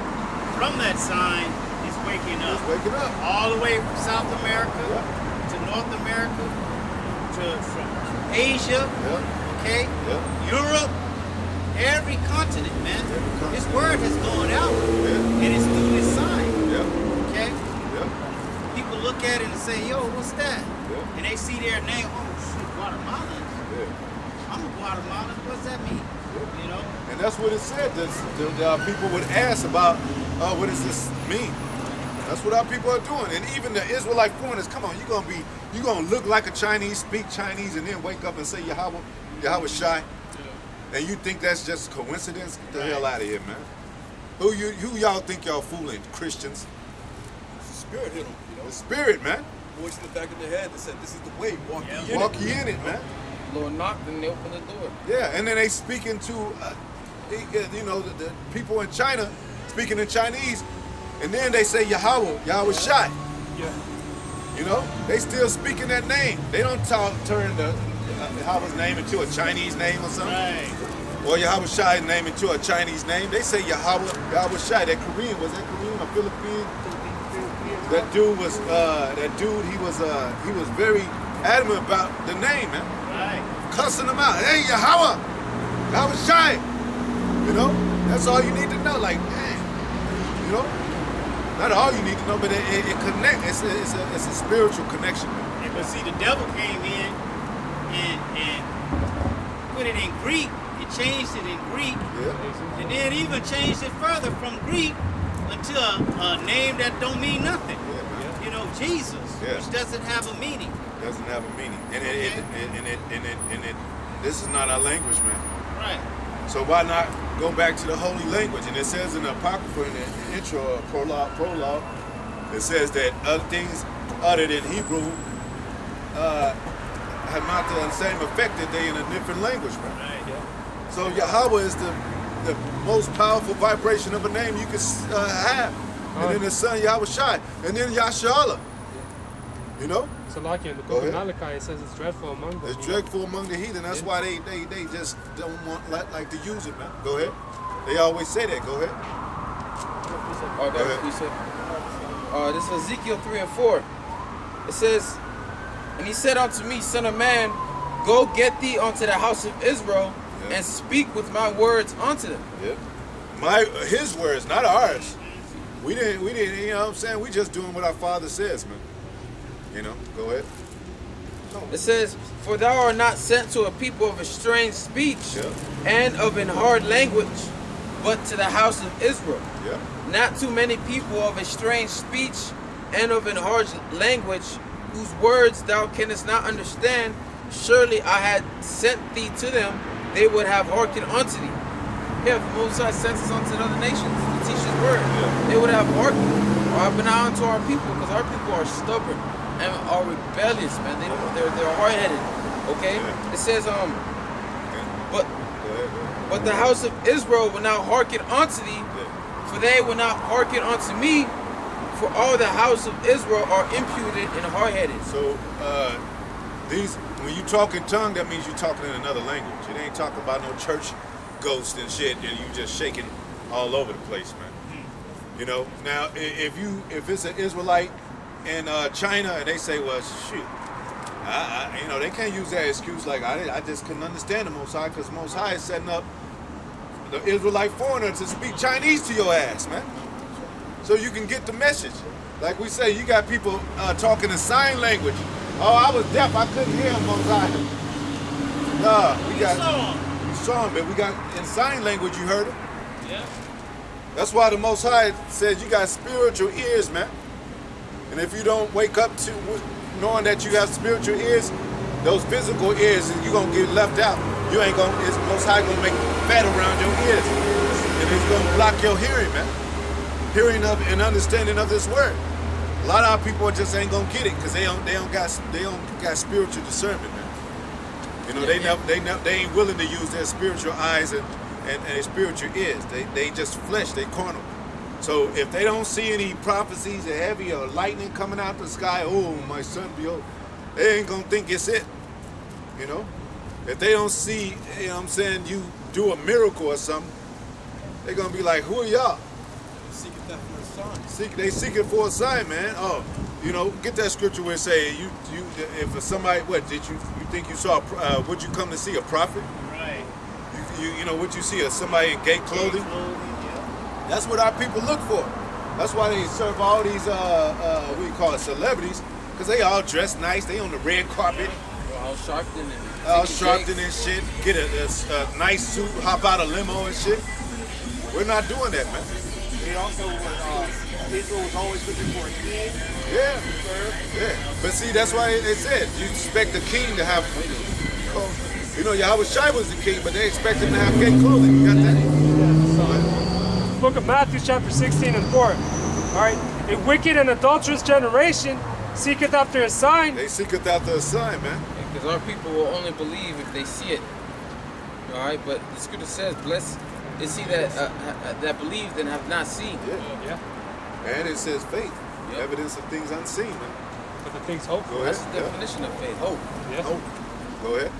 from that sign, is waking up. He's waking up. All the way from South America to North America from Asia, okay, Europe, every continent, man. This word has gone out, and it's through this sign, okay? People look at it and say, yo, what's that? And they see their name, oh, shoot, Guatemalan. I'm a Guatemalan, what's that mean? You know? And that's what it said. People would ask about, what does this mean? That's what our people are doing. And even the Israelite foreigners, come on, you gonna look like a Chinese, speak Chinese, and then wake up and say Yahweh Shai. And you think that's just coincidence? Get the hell out of here, man. Who y'all think y'all fooling? Christians? The spirit hit them, you know. The spirit, man. Voice in the back of their head that said, this is the way, walk ye in Walk it. ye in it, man. Lord knocked and they opened the door. Yeah, and then they speaking to, the people in China speaking in Chinese, and then they say Yahweh Shai. Yeah. You know, they still speaking that name. They don't turn the Yahweh's name into a Chinese name or something. Right. Or Yahweh Shai's name into a Chinese name. They say Yahweh Shai. That Korean, was that Korean or Philippine? That dude he was very adamant about the name, man. Right. Cussing them out. Hey, Yahweh Shai. You know, that's all you need to know. Like, man, you know, not all you need to know, but it connects. It's a spiritual connection, man. But see, the devil came in and put it in Greek. It changed it in Greek, Yeah. and then even changed it further from Greek until a name that don't mean nothing. Yeah. You know, Jesus, Yeah. which doesn't have a meaning. Doesn't have a meaning, and this is not our language, man. Right. So why not go back to the holy language? And it says in the Apocrypha, in the intro, prologue, it says that other things uttered in Hebrew have not the same effect that they in a different language, man. Right. So Yahweh is the most powerful vibration of a name you could have. And then his son Yahweh Shai. And then Yashala. You know? So like in the book of Malachi, it says it's dreadful among them. It's dreadful among the heathen. That's why they just don't want like to use it, man. Go ahead. They always say that. Go ahead. Oh, go ahead. This is Ezekiel 3 and 4. It says, and he said unto me, Son of man, go get thee unto the house of Israel and speak with my words unto them. Yeah. His words, not ours. We didn't, you know what I'm saying? We just doing what our Father says, man. You know, go ahead. It says, for thou art not sent to a people of a strange speech and of an hard language, but to the house of Israel. Yeah. Not too many people of a strange speech and of an hard language, whose words thou canst not understand. Surely I had sent thee to them, they would have hearkened unto thee. Yeah, for Moses sent us unto the other nations to teach his word. They would have hearkened, or have been out unto our people, because our people are stubborn and are rebellious, man. They're hard-headed. Okay? It says, but the house of Israel will not hearken unto thee, for they will not hearken unto me, for all the house of Israel are impudent and hard-headed. So when you talk in tongue, that means you're talking in another language. It ain't talking about no church ghost and shit, and you just shaking all over the place, man. You know. Now, if it's an Israelite in China and they say, well, shoot, you know, they can't use that excuse like I just couldn't understand the Most High, because Most High is setting up the Israelite foreigner to speak Chinese to your ass, man, so you can get the message. Like we say, you got people talking in sign language. Oh, I was deaf, I couldn't hear him, Most High. Nah, we got. You saw him, but we got in sign language. You heard him. Yeah. That's why the Most High says you got spiritual ears, man. And if you don't wake up to knowing that you have spiritual ears, those physical ears, you're gonna get left out. You ain't gonna. It's Most High gonna make fat around your ears, and it's gonna block your hearing, man. Hearing of and understanding of this word. A lot of our people just ain't gonna get it because they don't got spiritual discernment, man. You know, they ain't willing to use their spiritual eyes and their spiritual ears. They just flesh, they carnal. So if they don't see any prophecies of heavy or lightning coming out the sky, oh, my son, behold, they ain't gonna think it's it. You know? If they don't see, you know what I'm saying, you do a miracle or something, they're gonna be like, who are y'all? They seek it for a sign, man. Oh, you know, get that scripture where it say if somebody, what did you think you saw? Would you come to see a prophet? Right. You know, would you see somebody in gay clothing? That's what our people look for. That's why they serve all these what do you call it, celebrities, because they all dressed nice. They on the red carpet, All Sharpton and shit. Get a nice suit, hop out a limo and shit. We're not doing that, man. He also Israel was always looking for a king. Yeah. But see, that's why they said you expect the king to have. You know, Yahweh Shai was the king, but they expect him to have gay clothing. You got that? Book of Matthew, chapter 16 and 4. All right, a wicked and adulterous generation seeketh after a sign. They seeketh after a sign, man. Because our people will only believe if they see it. All right, but the scripture says, "Blessed is he that believed and have not seen." Yeah. And it says faith, evidence of things unseen, man. But the thing's hope. Go ahead. That's the definition of faith. Hope. Yeah. Hope. Go ahead.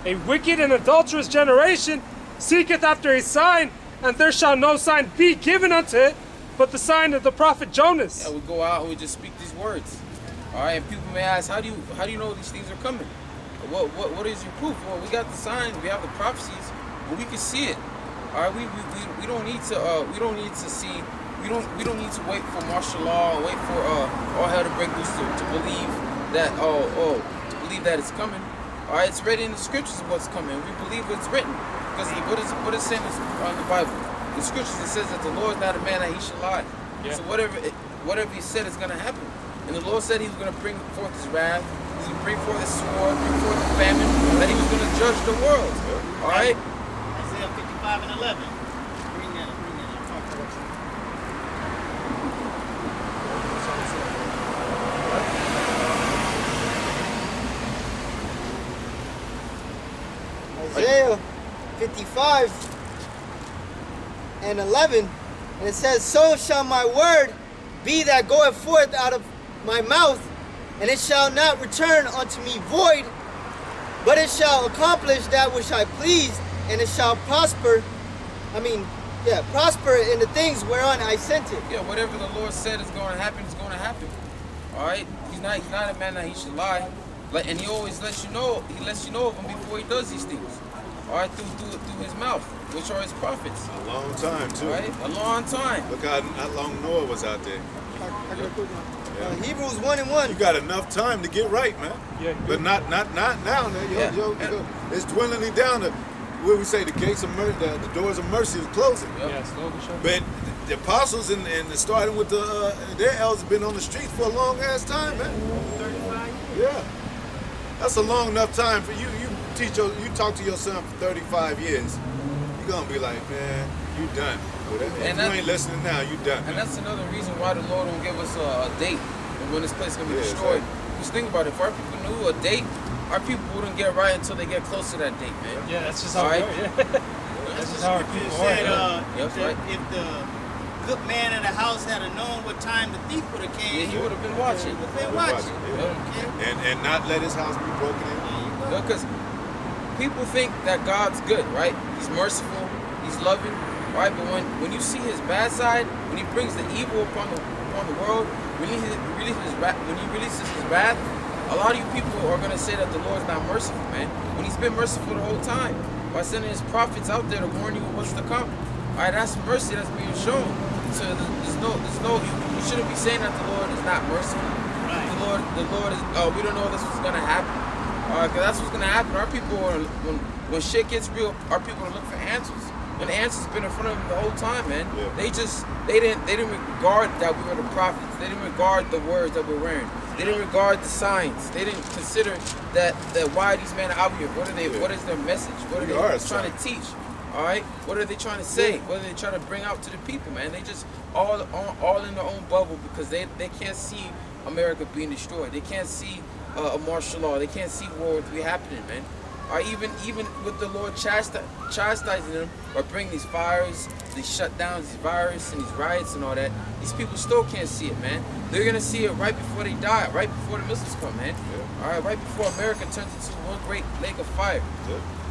A wicked and adulterous generation seeketh after a sign, and there shall no sign be given unto it, but the sign of the prophet Jonas. Yeah, we go out and we just speak these words. All right, and people may ask, how do you know these things are coming? What is your proof? Well, we got the signs, we have the prophecies, and we can see it. All right, we don't need to see. We don't need to wait for martial law or wait for all hell to break loose to believe that to believe that it's coming. All right, it's written in the scriptures of what's coming. We believe what's written because what is saying on the Bible. The scriptures, it says that the Lord is not a man that he should lie. Yeah. So whatever he said is going to happen. And the Lord said he was going to bring forth his wrath. He was going to bring forth his sword, bring forth the famine, that he was going to judge the world. All right? Isaiah 55 and 11. Bring that. I'll talk to you. Isaiah 55, and 11, and it says, "So shall my word be that goeth forth out of my mouth, and it shall not return unto me void, but it shall accomplish that which I please, and it shall prosper." Prosper in the things whereon I sent it. Yeah, whatever the Lord said is going to happen is going to happen. All right, he's not a man that he should lie. And he always lets you know. He lets you know of him before he does these things. All right, through his mouth, which are his prophets. A long time too. All right, a long time. Look how long Noah was out there. Hebrews 1:1. You got enough time to get right, man. Yeah. But not now. It's dwindling down to what we say. The gates of mercy, the doors of mercy is closing. Yep. Yeah, slowly showing. But the apostles and starting with their elders have been on the streets for a long ass time, man. 35 years. Yeah, that's a long enough time for you. You talk to your son for 35 years. You're gonna be like, man, you done. If you ain't listening now, you done. And that's another reason why the Lord don't give us a date and when this place is gonna be destroyed. Exactly. Just think about it. If our people knew a date, our people wouldn't get right until they get close to that date, man. Yeah, that's just how All right. it goes. Yeah. That's just how our You people said are. Yep, right. if the good man in the house had known what time the thief would have Yeah, came, he would have been watching. he would have been watching. And not let his house be broken in. Because people think that God's good, right? He's merciful, he's loving, right? But when you see his bad side, when he brings the evil upon the world, when he releases his wrath, a lot of you people are gonna say that the Lord's not merciful, man. When he's been merciful the whole time by sending his prophets out there to warn you of what's to come. All right, that's mercy that's being shown. So you shouldn't be saying that the Lord is not merciful. Right. The Lord is. We don't know this was gonna happen. Because that's what's gonna happen. Our people, when shit gets real, our people are looking for answers. And the answers been in front of them the whole time, man. Yeah. They didn't regard that we were the prophets. They didn't regard the words that we're wearing. They didn't regard the signs. They didn't consider that why these men are out here. What is their message? What are they trying to teach? All right. What are they trying to say? What are they trying to bring out to the people, man? They just all in their own bubble because they can't see America being destroyed. They can't see a martial law. They can't see World War III happening, man. Or even with the Lord chastising them or bring these fires, these shutdowns, these viruses and these riots and all that, these people still can't see it, man. They're gonna see it right before they die, right before the missiles come, man. All right, right before America turns into one great lake of fire.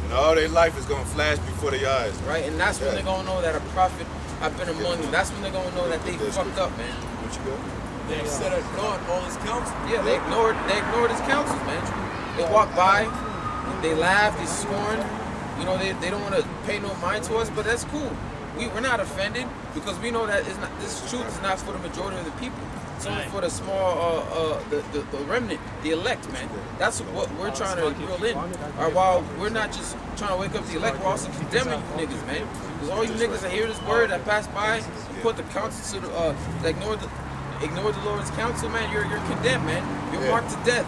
And all their life is gonna flash before their eyes. Right, and that's when they're gonna know that a prophet I've been among them. That's when they're gonna know that they fucked up, man. What you got? They said ignored all his counsel. Yeah, they ignored his counsels, man. They walk by, they laugh, they scorn. You know, they don't want to pay no mind to us, but that's cool. We're not offended because we know that this truth is not for the majority of the people. It's only for the small, the remnant, the elect, man. That's what we're trying to reel in. While we're not just trying to wake up the elect, we're also condemning you niggas, man. Because all you niggas that hear this word, that pass by, you put the counsel to ignore the Lord's counsel, man, you're condemned, man. You're marked to death.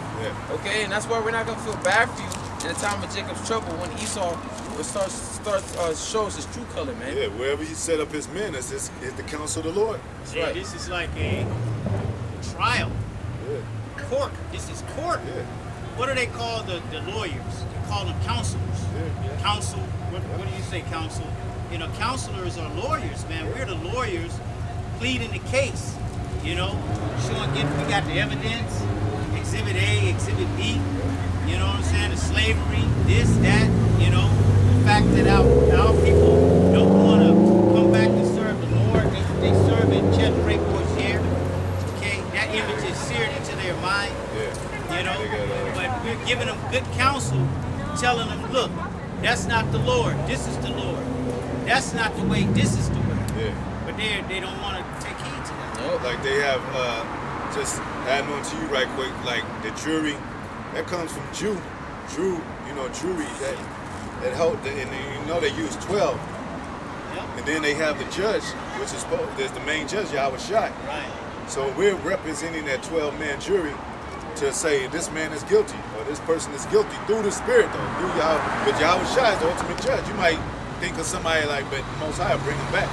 Okay, and that's why we're not gonna feel bad for you in the time of Jacob's trouble when Esau shows his true color, man. Yeah, wherever he set up his men is the counsel of the Lord. That's Yeah, right. this is like a trial. Yeah. Court. This is court. Yeah. What do they call the lawyers? They call them counselors. Yeah. Counsel. What do you say, counsel? You know, counselors are lawyers, man. We're the lawyers pleading the case. You know, showing we got the evidence, exhibit A, exhibit B. You know what I'm saying? The slavery, this, that. You know, the fact that our people don't want to come back to serve the Lord. They serve in Chet here. Okay, that image is seared into their mind. Yeah. You know, but we're giving them good counsel, telling them, look, that's not the Lord. This is the Lord. That's not the way. This is the way. Yeah. But they don't want to take heed to that. Nope. Like they have, just adding on to you right quick, like the jury, that comes from Jew, you know, jury, that helped, and you know they use 12. Yep. And then they have the judge, which is there's the main judge, Yahweh Shai. Right. So we're representing that 12-man jury to say this man is guilty or this person is guilty through the Spirit, though. Through Yahweh, but Yahweh Shai is the ultimate judge. You might think of somebody like, but Most High will bring him back.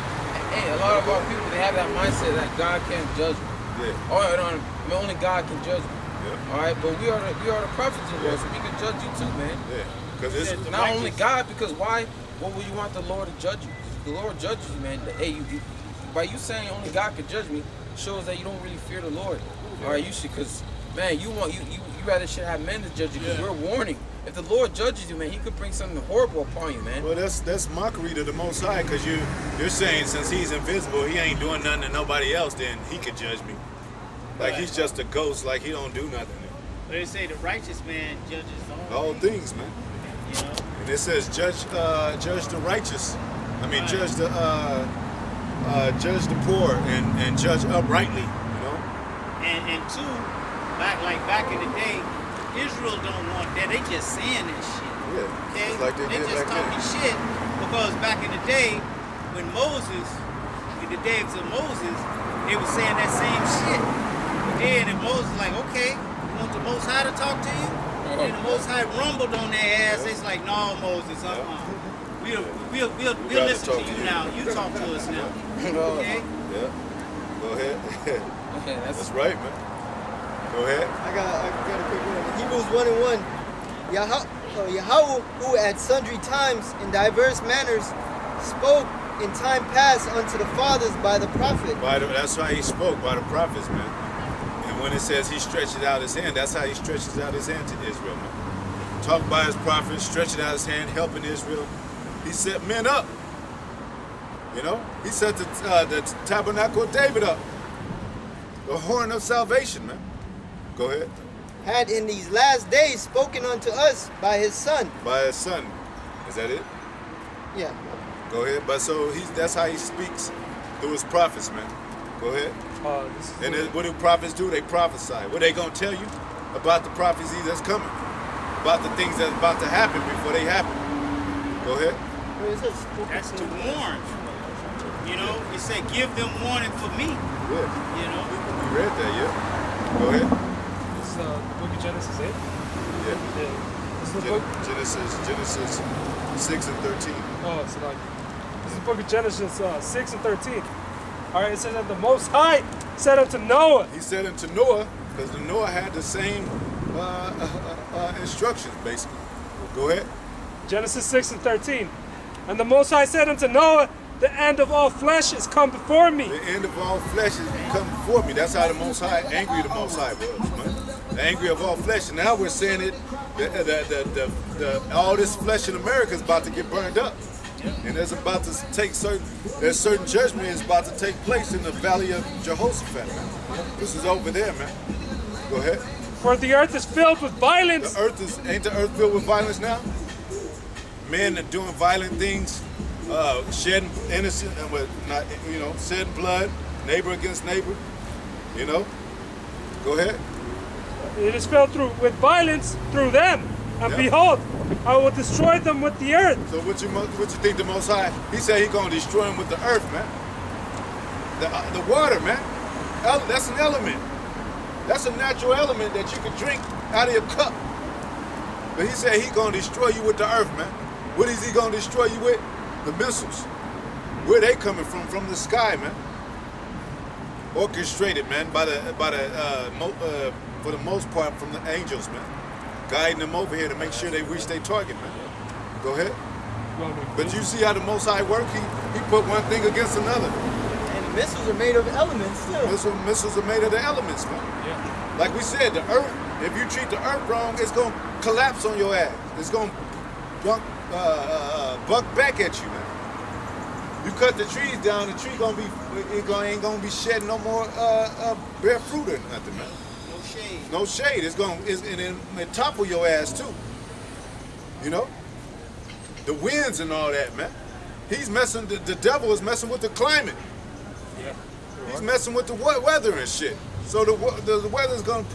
Hey, a lot of our people, they have that mindset that God can't judge them. Yeah. Or only God can judge them. Yeah. All right, but we are the prophets of the Lord, so we can judge you too, man. Yeah. Because it's Not only God, because why? What would you want the Lord to judge you? the Lord judges you, man. Hey, by you saying only God could judge me, shows that you don't really fear the Lord. All right, you should, because man, you rather should have men to judge you, because we're warning. If the Lord judges you, man, He could bring something horrible upon you, man. Well, that's mockery to the Most High, because you're saying since He's invisible, He ain't doing nothing to nobody else, then He could judge me. Like He's just a ghost, like He don't do nothing. But they say the righteous man judges All things, man. You know. And it says judge the righteous. I mean, judge the poor and judge uprightly. You know. And two, back in the day, Israel don't want that. They just saying that shit. Yeah. Okay? Just like they did just back talking then. shit because back in the day, when Moses, in the days of Moses, they were saying that same shit. But then and Moses like, okay, you want the Most High to talk to you? And the Most High rumbled on their ass. It's like, no, Moses, We'll listen to you now. You talk to us now. Okay? Yeah. Go ahead. Okay, That's right, man. Go ahead. I got a quick one. Hebrews 1:1. Yahweh, who at sundry times in diverse manners spoke in time past unto the fathers by the prophet. That's why He spoke by the prophets, man. And when it says He stretches out His hand, that's how He stretches out His hand to Israel, man. Talk by His prophets, stretching out His hand, helping Israel. He set men up. You know, He set the tabernacle of David up. The horn of salvation, man. Go ahead. Had in these last days spoken unto us by His Son. By His Son. Is that it? Yeah. Go ahead. But so that's how He speaks through His prophets, man. Go ahead. And then what do prophets do? They prophesy. What they gonna tell you about the prophecy that's coming, about the things that's about to happen before they happen. Go ahead. That's to warn. You know, it said, give them warning for me. Yeah. You know. We read that, yeah. Go ahead. This is the book of Genesis 8. Yeah. This is the book. Genesis 6 and 13. Oh, so like this is the book of Genesis 6 and 13. All right, it says that the Most High said unto Noah. He said unto Noah, because Noah had the same instructions, basically. Go ahead. Genesis 6 and 13. And the Most High said unto Noah, the end of all flesh is come before me. The end of all flesh is come before me. That's how the Most High, angry the Most High was, man. The angry of all flesh. And now we're saying it, all this flesh in America is about to get burned up. And there's about to take certain judgment is about to take place in the valley of Jehoshaphat, man. This is over there, man. Go ahead. For the earth is filled with violence. Ain't the earth filled with violence now? Men are doing violent things, shedding innocent, shedding blood, neighbor against neighbor. You know. Go ahead. It is filled with violence through them. And behold, I will destroy them with the earth. So what you think the Most High? He said He's gonna destroy them with the earth, man. The water, man. That's an element. That's a natural element that you can drink out of your cup. But He said He's gonna destroy you with the earth, man. What is He gonna destroy you with? The missiles. Where they coming from? From the sky, man. Orchestrated, man, for the most part from the angels, man. Guiding them over here to make sure they reach their target, man. Go ahead. But you see how the Most High work? He put one thing against another. And the missiles are made of elements too. Missiles are made of the elements, man. Yeah. Like we said, the earth, if you treat the earth wrong, it's going to collapse on your ass. It's going to buck back at you, man. You cut the trees down, the tree ain't gonna be shedding no more bare fruit or nothing, man. No shade. No shade. And it topple your ass too. You know? The winds and all that, man. He's messing. The devil is messing with the climate. Yeah. He's messing with the weather and shit. So the weather's gonna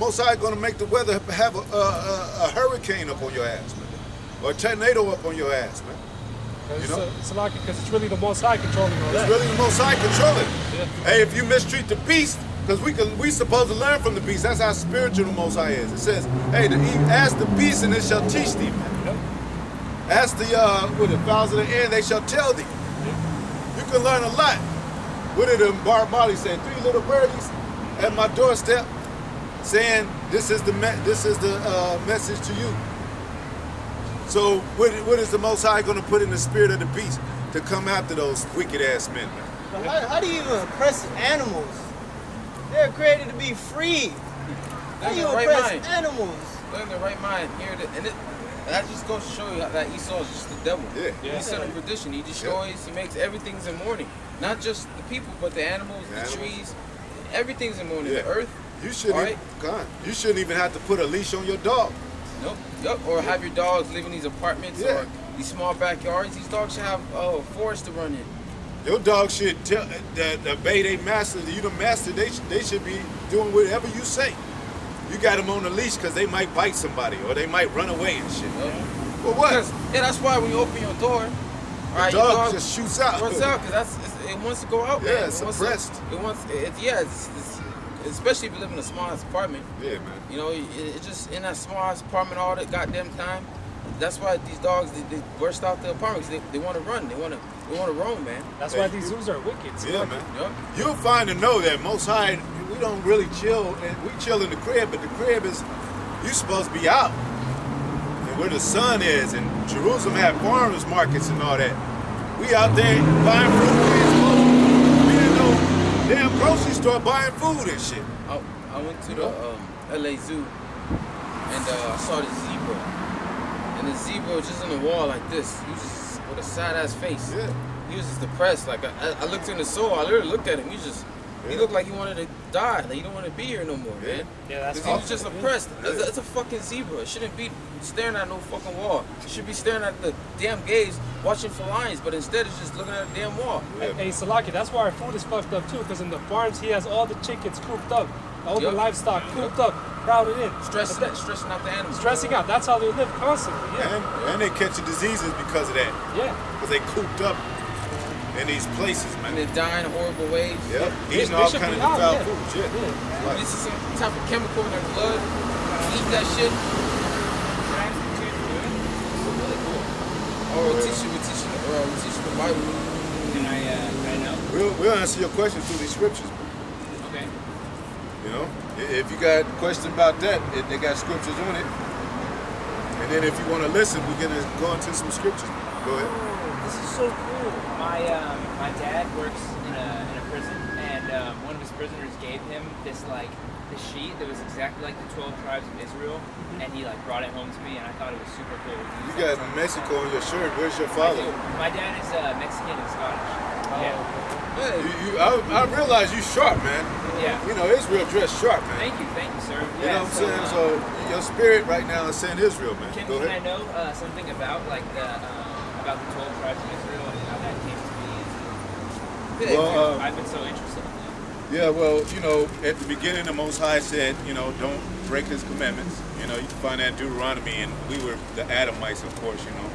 Most High gonna make the weather have a hurricane up on your ass, man, or a tornado up on your ass, man. You know? It's like because it's really the Most High controlling all that. It's really the Most High controlling. Yeah. Hey, if you mistreat the beast, because we supposed to learn from the beast. That's how spiritual the Most High is. It says, hey, ask the beast and it shall teach thee, man. Yep. Ask the fowls of the air, and they shall tell thee. You can learn a lot. What did Bob Marley say? 3 little birdies at my doorstep, saying, "This is the message to you." So, what is the Most High going to put in the spirit of the beast? to come after those wicked ass men, man. But how do you even oppress animals? They're created to be free. How do you oppress animals? They're in the right mind. And that just goes to show you that Esau is just the devil. Yeah. He's son of perdition. He destroys. He makes everything's in mourning. Not just the people, but the animals, the trees. Everything's in mourning. The earth. You shouldn't. You shouldn't even have to put a leash on your dog. Nope. Yep. Or have your dogs live in these apartments or these small backyards. These dogs should have a forest to run in. Your dog should obey their master. You the master. They should be doing whatever you say. You got them on the leash because they might bite somebody or they might run away and shit. Yep. Well, what? That's why when you open your door, the dog just shoots out. Runs out because it wants to go out. Yeah, man. it's suppressed. It's especially if you live in a small ass apartment. Yeah, man. You know, it's just in that small ass apartment all the goddamn time. That's why these dogs they burst out the apartments. They want to run. They want to roam, man. That's why these zoos are wicked. Yeah, man. Yep. You'll find to know that Most High, we don't really chill. We chill in the crib, but the crib is you supposed to be out. And where the sun is, and Jerusalem had farmers markets and all that. We out there buying fruit. We didn't know damn grocery store buying food and shit. I went to the LA Zoo and I saw the zebra. And the zebra was just on the wall like this. He was just with a sad ass face. Yeah. He was just depressed. Like I looked in the soul. I literally looked at him. He looked like he wanted to die. Like he don't want to be here no more, man. Yeah, that's Because he was just oppressed. It's a fucking zebra. It shouldn't be staring at no fucking wall. It should be staring at the damn gaze, watching for lions. But instead, it's just looking at a damn wall. Hey, Salaki, that's why our food is fucked up too. Because in the farms, he has all the chickens cooped up, all the livestock cooped up, crowded in, Stressing out the animals. stressing out. That's how they live constantly. Yeah. And they catching diseases because of that. Yeah. Because they cooped up in these places, man. And they're dying horrible ways. Yep. They Eating all should kind of be out, foul yeah. food. Yeah. Right. This is some type of chemical in their blood. Eat that shit. Or we'll teach you the Bible. Can I know? We'll answer your question through these scriptures. Okay. You know, if you got questions about that, they got scriptures on it. And then if you want to listen, we're gonna go into some scriptures. Go ahead. This is so cool. My dad works in a prison, and one of his prisoners gave him this sheet that was exactly like the 12 tribes of Israel, and he brought it home to me, and I thought it was super cool. You got Mexico on your shirt. Where's your father? My dad is Mexican and Scottish. Yeah. I realize you sharp, man. Yeah. You know, Israel dressed sharp, man. Thank you, sir. You know what I'm saying? So your spirit right now is saying Israel, man. Can Go I ahead. know something about about the 12 tribes of Israel and how that came to be? Well, I've been so interested in that. Yeah, well, you know, at the beginning, the Most High said, you know, don't break His commandments. You know, you can find that in Deuteronomy, and we were the Adamites, of course. You know,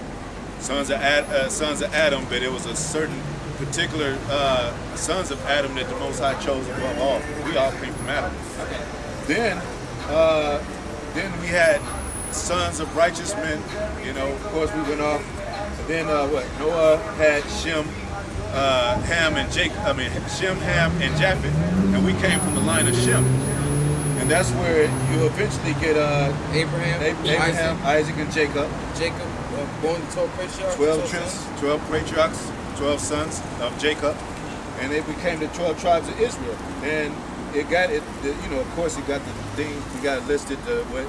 sons of Adam, but it was a certain particular sons of Adam that the Most High chose above all. We all came from Adam. Okay. Then we had sons of righteous men. You know, of course, we went off. And then Noah had Shem. Ham and Shem, Ham, and Japheth, and we came from the line of Shem, and that's where you eventually get Abraham, Isaac, and Jacob. Jacob, born to 12 patriarchs. 12 patriarchs, 12 sons of Jacob, and they became the 12 tribes of Israel. And it got it, you know, of course, it got the thing. You got listed what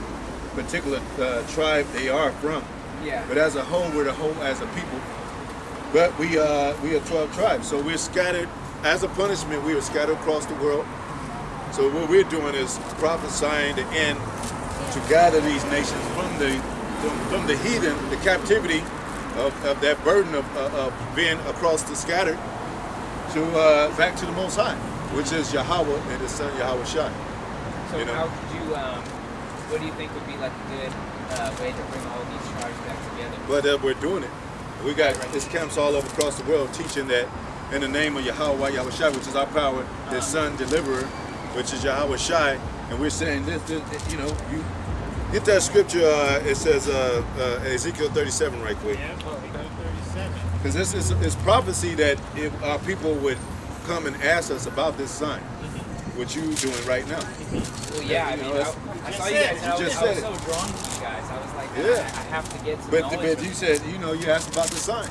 particular tribe they are from. Yeah. But as a whole, we're the whole as a people. But we are 12 tribes, so we're scattered. As a punishment, we are scattered across the world. So what we're doing is prophesying the end to gather these nations from the heathen, the captivity of that burden of being across the scattered, to back to the Most High, which is Yahweh and His Son Yahweh Shai. So You know? how could you, what do you think would be a good way to bring all these tribes back together? But we're doing it. We got these camps all over across the world teaching that in the name of Yahweh, Yahweh Shai, which is our power, His Son, Deliverer, which is Yahweh Shai, and we're saying this, you know, you get that scripture, it says Ezekiel 37 right quick. Yeah, 37. Because this is prophecy that if our people would come and ask us about this sign, what you doing right now. Well, yeah, You I know, mean, that's- I saw you guys, and I was just so said drawn to you guys. I was like, Yeah. I have to get some But knowledge. you said, you know, you asked about the sign,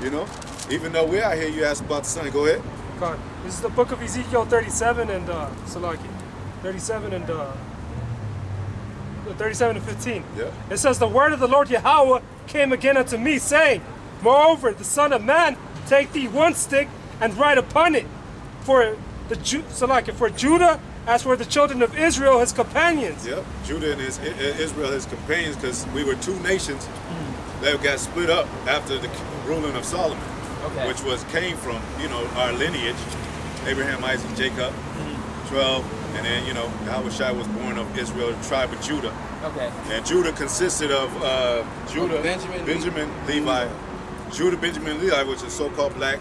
you know? Even though we're out here, you asked about the sun. Go ahead. God. This is the book of Ezekiel 37 and Salaki. 37 and 37 and 15. Yeah. It says, the word of the Lord Yahweh came again unto me, saying, moreover, the Son of Man, take thee one stick and write upon it for for Judah, as for the children of Israel, his companions. Yep. Judah and Israel, his companions, because we were two nations that got split up after the ruling of Solomon, which came from our lineage, Abraham, Isaac, Jacob, 12, and then Yahushua was born of Israel, the tribe of Judah. Okay. And Judah consisted of Judah, Benjamin, Levi. Judah, Benjamin, Levi, which is so-called black,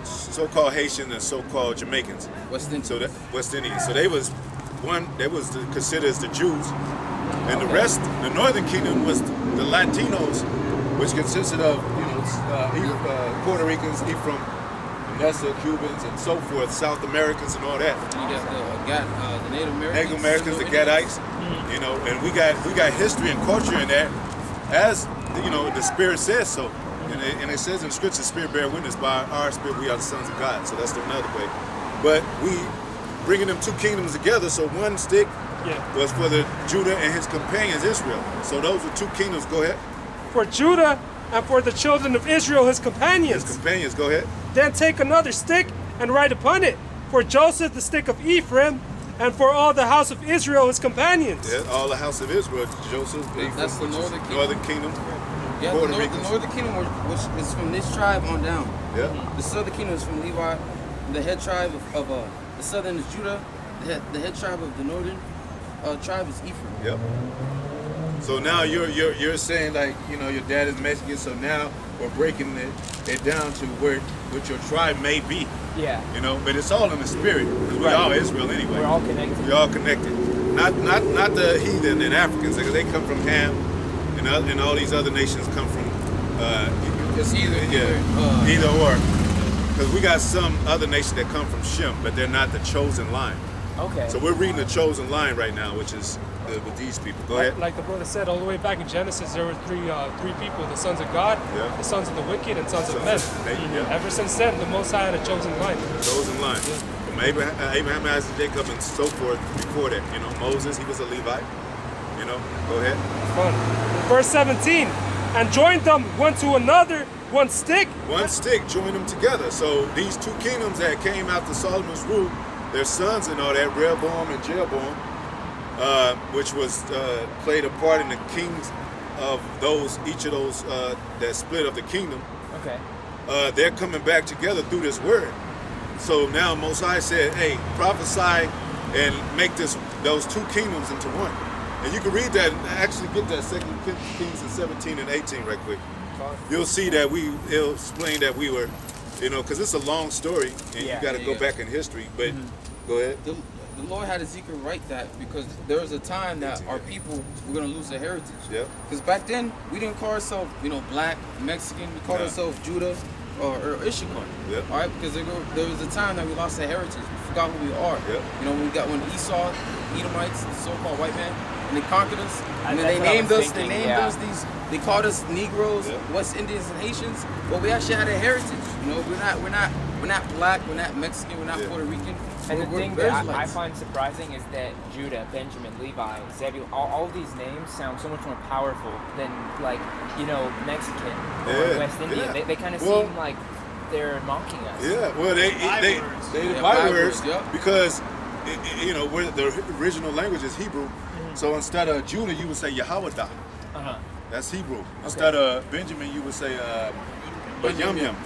so-called Haitian, and so-called Jamaicans. West Indian. So West Indians. So they was considered as the Jews, and the rest, the northern kingdom, was the Latinos, which consisted of Puerto Ricans, Ephraim, Nessa, Cubans, and so forth, South Americans, and all that. You got the Native Americans. Native Americans, the Gadites, and we got history and culture in that, as the Spirit says so. And it says in Scripture, Spirit bear witness, by our spirit we are the sons of God. So that's another way. But we bringing them two kingdoms together. So one stick was for the Judah and his companions, Israel. So those are two kingdoms. Go ahead. For Judah and for the children of Israel, his companions. His companions. Go ahead. Then take another stick and write upon it, for Joseph, the stick of Ephraim, and for all the house of Israel, his companions. Yeah, all the house of Israel, Joseph, Ephraim, That's the northern kingdom. Yeah, the northern kingdom, which is from this tribe on down. Yeah. The southern kingdom is from Levi. The head tribe of the southern is Judah. The head tribe of the northern tribe is Ephraim. Yep. So now you're saying like your dad is Mexican, so now we're breaking it down to what your tribe may be. Yeah. But it's all in the spirit. We're all Israel anyway. We're all connected. We're all connected. Not the heathen and Africans, because they come from Ham. And all these other nations come from It's either or. Because we got some other nations that come from Shem, but they're not the chosen line. Okay. So we're reading the chosen line right now, which is with these people. Go ahead. Like the brother said, all the way back in Genesis, there were three people: the sons of God, the sons of the wicked, and sons of men. Ever since then, the Most High had a chosen line. Chosen line. From Abraham, Isaac, Jacob, and so forth. Before that, Moses, he was a Levite. Go ahead. Fun. Verse 17, and joined them one to another, one stick. One stick, joined them together. So these two kingdoms that came after Solomon's rule, their sons and all that, Rehoboam and Jeroboam, which was played a part in the kings of each of those that split of the kingdom. Okay. They're coming back together through this word. So now Most High said, hey, prophesy and make those two kingdoms into one. And you can read that and actually get that 2 Kings 17 and 18 right quick. You'll see that it'll explain that we were, because it's a long story and you got to go back in history. But go ahead. The Lord had Ezekiel write that because there was a time that our people were going to lose their heritage. Yeah. Because back then, we didn't call ourselves, black, Mexican. We called ourselves Judah or Issachar. Yeah. All right? Because there was a time that we lost our heritage. We forgot who we are. Yeah. When Esau, Edomites, the so-called white man, and they conquered us, and then That's they named what I was us. thinking, They named us these. They called us Negroes, West Indians, and Haitians. But we actually had a heritage. We're not black. We're not Mexican. We're not Puerto Rican. And the we're thing that I Israelites. find surprising is that Judah, Benjamin, Levi, Zebulun, all these names sound so much more powerful than Mexican or West Indian. Yeah. They kind of Well, seem like they're mocking us. Yeah, well, they the bywords because where the original language is Hebrew. So instead of Judah, you would say Yahwadah. That's Hebrew. Instead of Benjamin, you would say Yum Yum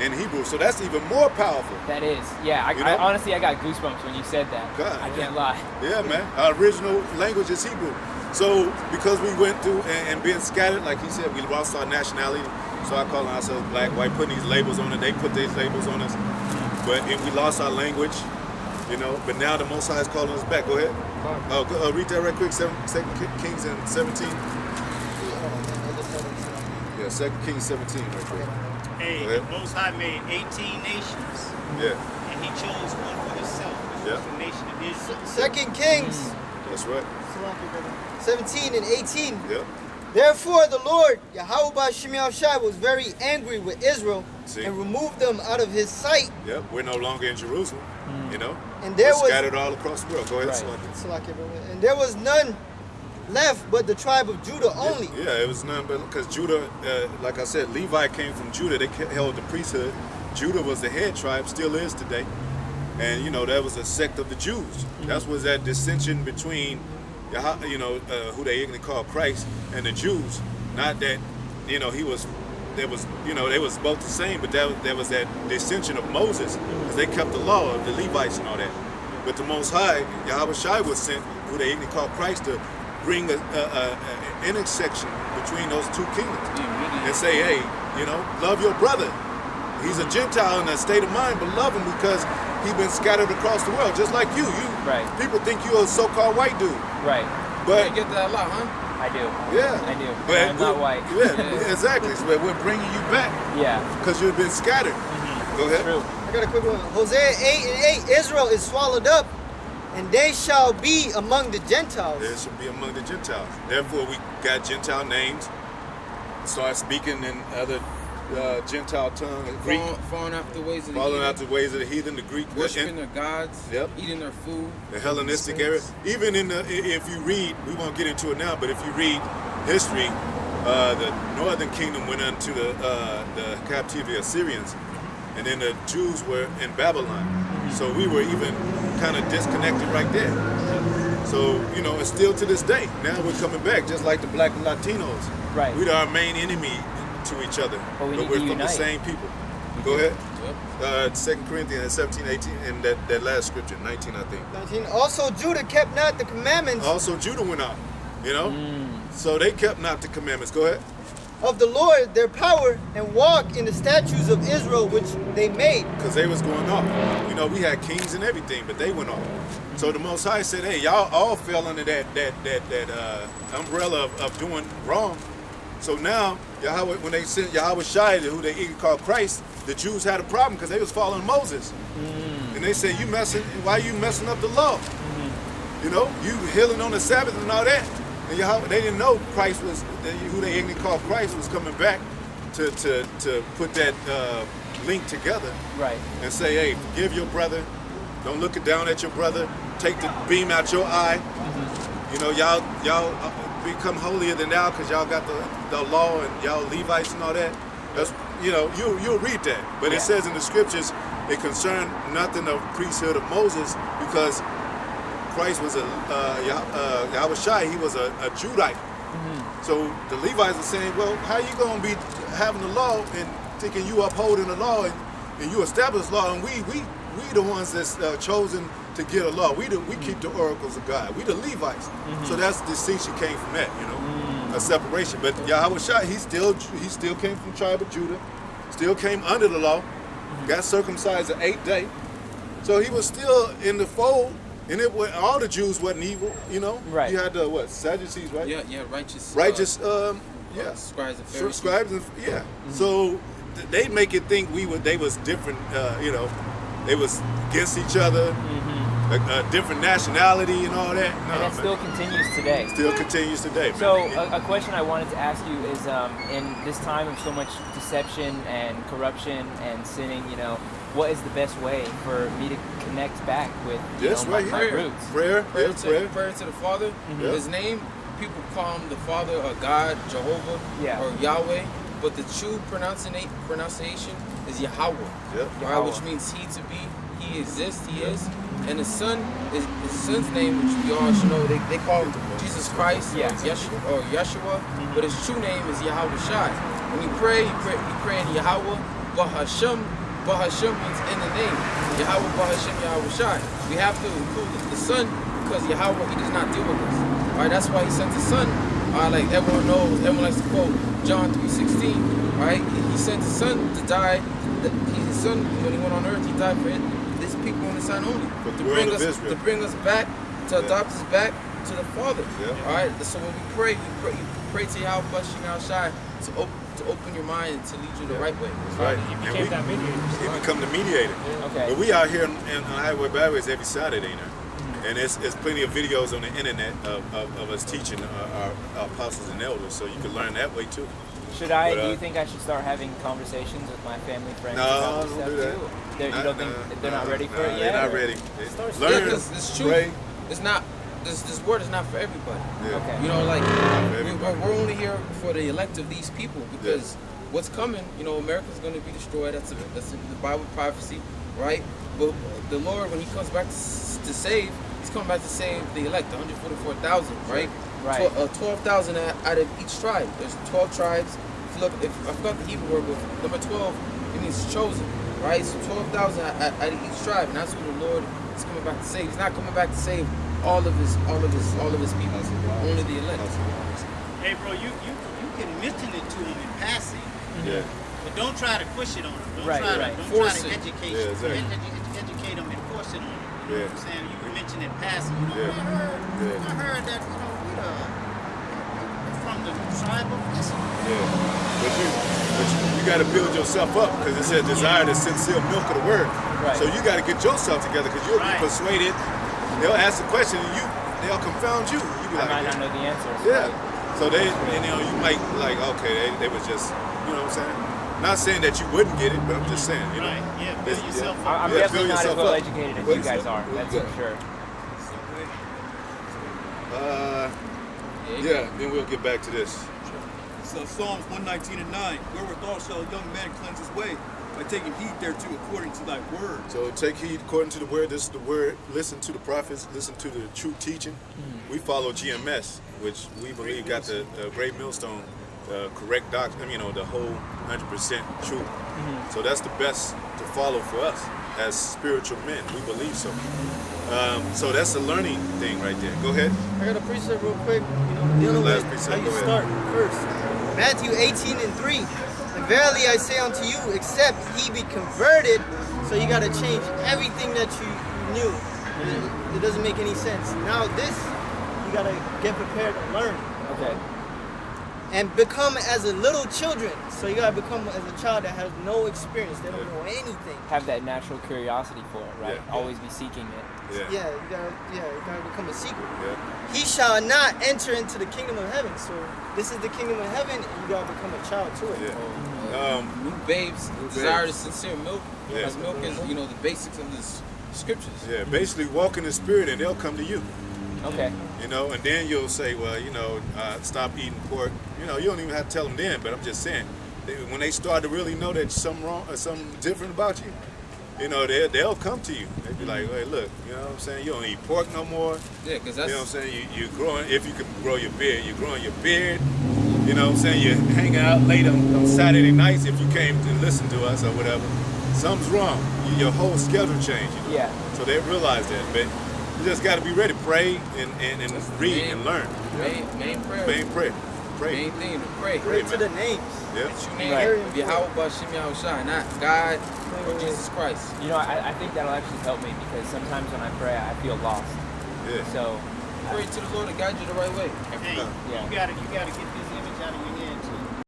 in Hebrew. So that's even more powerful. That is, yeah. I honestly, I got goosebumps when you said that. God, I can't lie. Yeah, man. Our original language is Hebrew. So because we went through and being scattered, like he said, we lost our nationality. So I call ourselves black, white, putting these labels on it. They put these labels on us. But we lost our language, But now the Most High is calling us back. Go ahead. Read that right quick. 2 Kings 17. Yeah, 2 Kings 17 right quick. Hey, the Most High made 18 nations. Yeah. And he chose one for himself, which was the nation of Israel. 2 Kings That's right. 17 and 18. Yep. Therefore, the Lord, Yahweh Ba'Shem Yahushai, was very angry with Israel See? and removed them out of his sight. Yep, we're no longer in Jerusalem, you know. And there We're was scattered all across the world. Go ahead, Right. Salaki. and there was none left but the tribe of Judah only. Yeah, it was none but because Judah, like I said, Levi came from Judah. They held the priesthood. Judah was the head tribe, still is today. And you know that was a sect of the Jews. That was that dissension between, who they ignorantly call Christ and the Jews. Not that, they was both the same, but there was that dissension of Moses because they kept the law of the Levites and all that. But the Most High, Yahweh Shai was sent, who they ignorantly call Christ, to bring an intersection between those two kingdoms and say, hey, love your brother. He's a Gentile in a state of mind, but love him because he's been scattered across the world, just like you. Right. People think you're a so-called white dude. Right. But You get that a lot, huh? I do. yeah, I do. But I'm not white. Yeah, exactly. So we're bringing you back Yeah. because you've been scattered. Go ahead. True. I got a quick one. Hosea 8:8, Israel is swallowed up, and they shall be among the Gentiles. There should be among the Gentiles. Therefore, we got Gentile names. Start speaking in other Gentile tongue, Greek, Following after the ways of the following heathen, out the ways of the heathen, the Greek, worshiping their gods, Yep. eating their food. the Hellenistic era. Even if you read, we won't get into it now, but if you read history, the northern kingdom went into the captivity of Assyrians, and then the Jews were in Babylon. So we were even kind of disconnected right there. So, it's still to this day. Now we're coming back, just like the black and Latinos. Right. We're our main enemy to each other, But we need we're to from the unite. same people. Go ahead. Yep. 2 Corinthians 17, 18, and that last scripture, 19, I think. 19. Also, Judah kept not the commandments Also, Judah went out, So they kept not the commandments. Go ahead. of the Lord, their power, and walked in the statutes of Israel which they made. Because they was going off. We had kings and everything, but they went off. So the Most High said, hey, y'all all fell under that umbrella of doing wrong. So now, Yahweh, when they sent Yahweh Shai, who they even called Christ, the Jews had a problem because they was following Moses. And they said, why you messing up the law? You healing on the Sabbath and all that. And Yahweh, they didn't know Christ was, who they ignorantly called Christ, was coming back to put that link together. Right. And say, hey, forgive your brother. Don't look it down at your brother. Take the beam out your eye. Y'all become holier than thou because y'all got the law and y'all Levites and all that. That's you'll read that. But it says in the scriptures it concerned nothing of priesthood of Moses because Christ was Yahweh Shai, he was a Judite. So the Levites are saying, well, how you gonna be having the law and thinking you upholding the law and you establish law and we the ones that's chosen to get a law. We keep the oracles of God. We the Levites. So that's the distinction came from that, a separation. But Yahweh Shai, he still came from the tribe of Judah, still came under the law, got circumcised the 8th day. So he was still in the fold, and all the Jews wasn't evil, Right. You had the Sadducees, right? Yeah, righteous. Scribes Scribes and Pharisees. scribes and So they make it think they was different, they was against each other, a different nationality and all that. No, And that still continues today. Still continues today. So man. a question I wanted to ask you is, in this time of so much deception and corruption and sinning, what is the best way for me to connect back with my here. roots? Prayer, Prayer prayer. to the Father. Yeah. His name, people call him the Father or God, Jehovah, Yeah. or Yahweh. But the true pronunciation is Yahweh. Yeah. Right, which means he to be, he exists, he is. And his son's name, which we all should know, they call him Jesus Christ, Yeah. or Yeshua, but his true name is Yahweh Shai. When you pray, you pray in Yahweh, Bahashem. Bahashem means in the name. Yahweh Bahashem Yahweh Shai. We have to include the son because Yahweh, he does not deal with us. All right, that's why he sent his son. Like everyone knows, everyone likes to quote John 3:16. Right, he sent his son to die. His son, when he went on earth, he died for his people on the son only. For the world of Israel. To bring us back, to adopt us back to the Father. Yeah. All right. So when we pray, you pray to Yahweh Bashim Shai to open your mind and to lead you the right way. Right. He And became that mediator. he become the mediator. Okay. But we out here on Highway Byways every Saturday now. And it's plenty of videos on the internet of us teaching our apostles and elders, so you can learn that way too. Should I? But, Do you think I should start having conversations with my family, friends No, about this don't stuff do that. too? You don't think they're not ready for it They're yet? not or- ready. Start Learn, Yeah, 'cause it's true. pray. It's not. This word is not for everybody. Yeah. Okay. You know, like everybody. we're only here for the elect of these people because what's coming, you know, America's going to be destroyed. That's the Bible prophecy, right? But the Lord, when He comes back to save, He's coming back to save the elect, 144,000, right? Right. 12,000 out of each tribe. There's 12 tribes. If you look, if I forgot the Hebrew word, but number 12, it means chosen, right? So 12,000 out of each tribe, and that's who the Lord is coming back to save. He's not coming back to save all of his people, only the elect. Hey, bro, you can mention it to them in passing, Yeah. but don't try to push it on them. Don't Right, try right. to Force don't try to it. educate Yeah, exactly. educate them and force it on them. You know Yeah. what I'm saying? You can mention it in passing. You know, Yeah. I heard that we're from the tribe of Issachar. Yeah. But you got to build yourself up because it says desire the sincere milk of the word. Right. So you got to get yourself together because you'll Right. be persuaded. They'll ask the question and they'll confound you. You be I like, might not know the answers. yeah. Right? So you might like, okay, they was just, you know what I'm saying? Not saying that you wouldn't get it, but I'm just saying, you know. Right. Yeah. Build yourself up. I'm Yeah, definitely build not as yourself well up. educated as Build you guys yourself are. up. That's Yeah. for sure. Yeah, then we'll get back to this. So Psalms 119:9, wherewithal shall a young man cleanse his way, by taking heed thereto according to thy word. So take heed according to the word. This is the word. Listen to the prophets. Listen to the true teaching. We follow GMS, which we believe got the Great Millstone, correct doctrine. You know, the whole 100% truth. So that's the best to follow for us as spiritual men. We believe so. So that's a learning thing right there. Go ahead. I got a precept real quick, dealing Last with precept, how you go ahead. start first. Matthew 18:3. And verily I say unto you, except he be converted, so you got to change everything that you knew. It doesn't make any sense. Now this, you got to get prepared to learn. Okay. And become as a little children. So you got to become as a child that has no experience. They don't know anything. Have that natural curiosity for it, right? Yeah. Always be seeking it. Yeah, you gotta become a seeker. Yeah. He shall not enter into the kingdom of heaven. So this is the kingdom of heaven, and you gotta become a child to it. Yeah. New babes desire the sincere milk. Yeah. Because milk is, you know, the basics of the scriptures. Yeah. Basically, walk in the spirit, and they'll come to you. Okay. You know, and then you'll say, well, you know, stop eating pork. You know, you don't even have to tell them then, but I'm just saying, when they start to really know that something wrong or something different about you, you know, they'll come to you. They'll be like, hey, look, you know what I'm saying? You don't eat pork no more. Yeah, because You that's... know what I'm saying? You're growing, if you can grow your beard, you're growing your beard. You know what I'm saying? You're hanging out late on Saturday nights if you came to listen to us or whatever. Something's wrong. Your whole schedule changed. You know? Yeah. So they realize that. But you just got to be ready. Pray and read and learn. Main prayer. Main prayer. Pray. Main thing to pray. Pray to the names. Yeah. That you name Right. Yahweh Bashim Yahushai, not God or Jesus Christ. You know, I think that'll actually help me because sometimes when I pray, I feel lost. Yeah. So, Pray to the Lord to guide you the right way. Hey, Yeah. you gotta get this image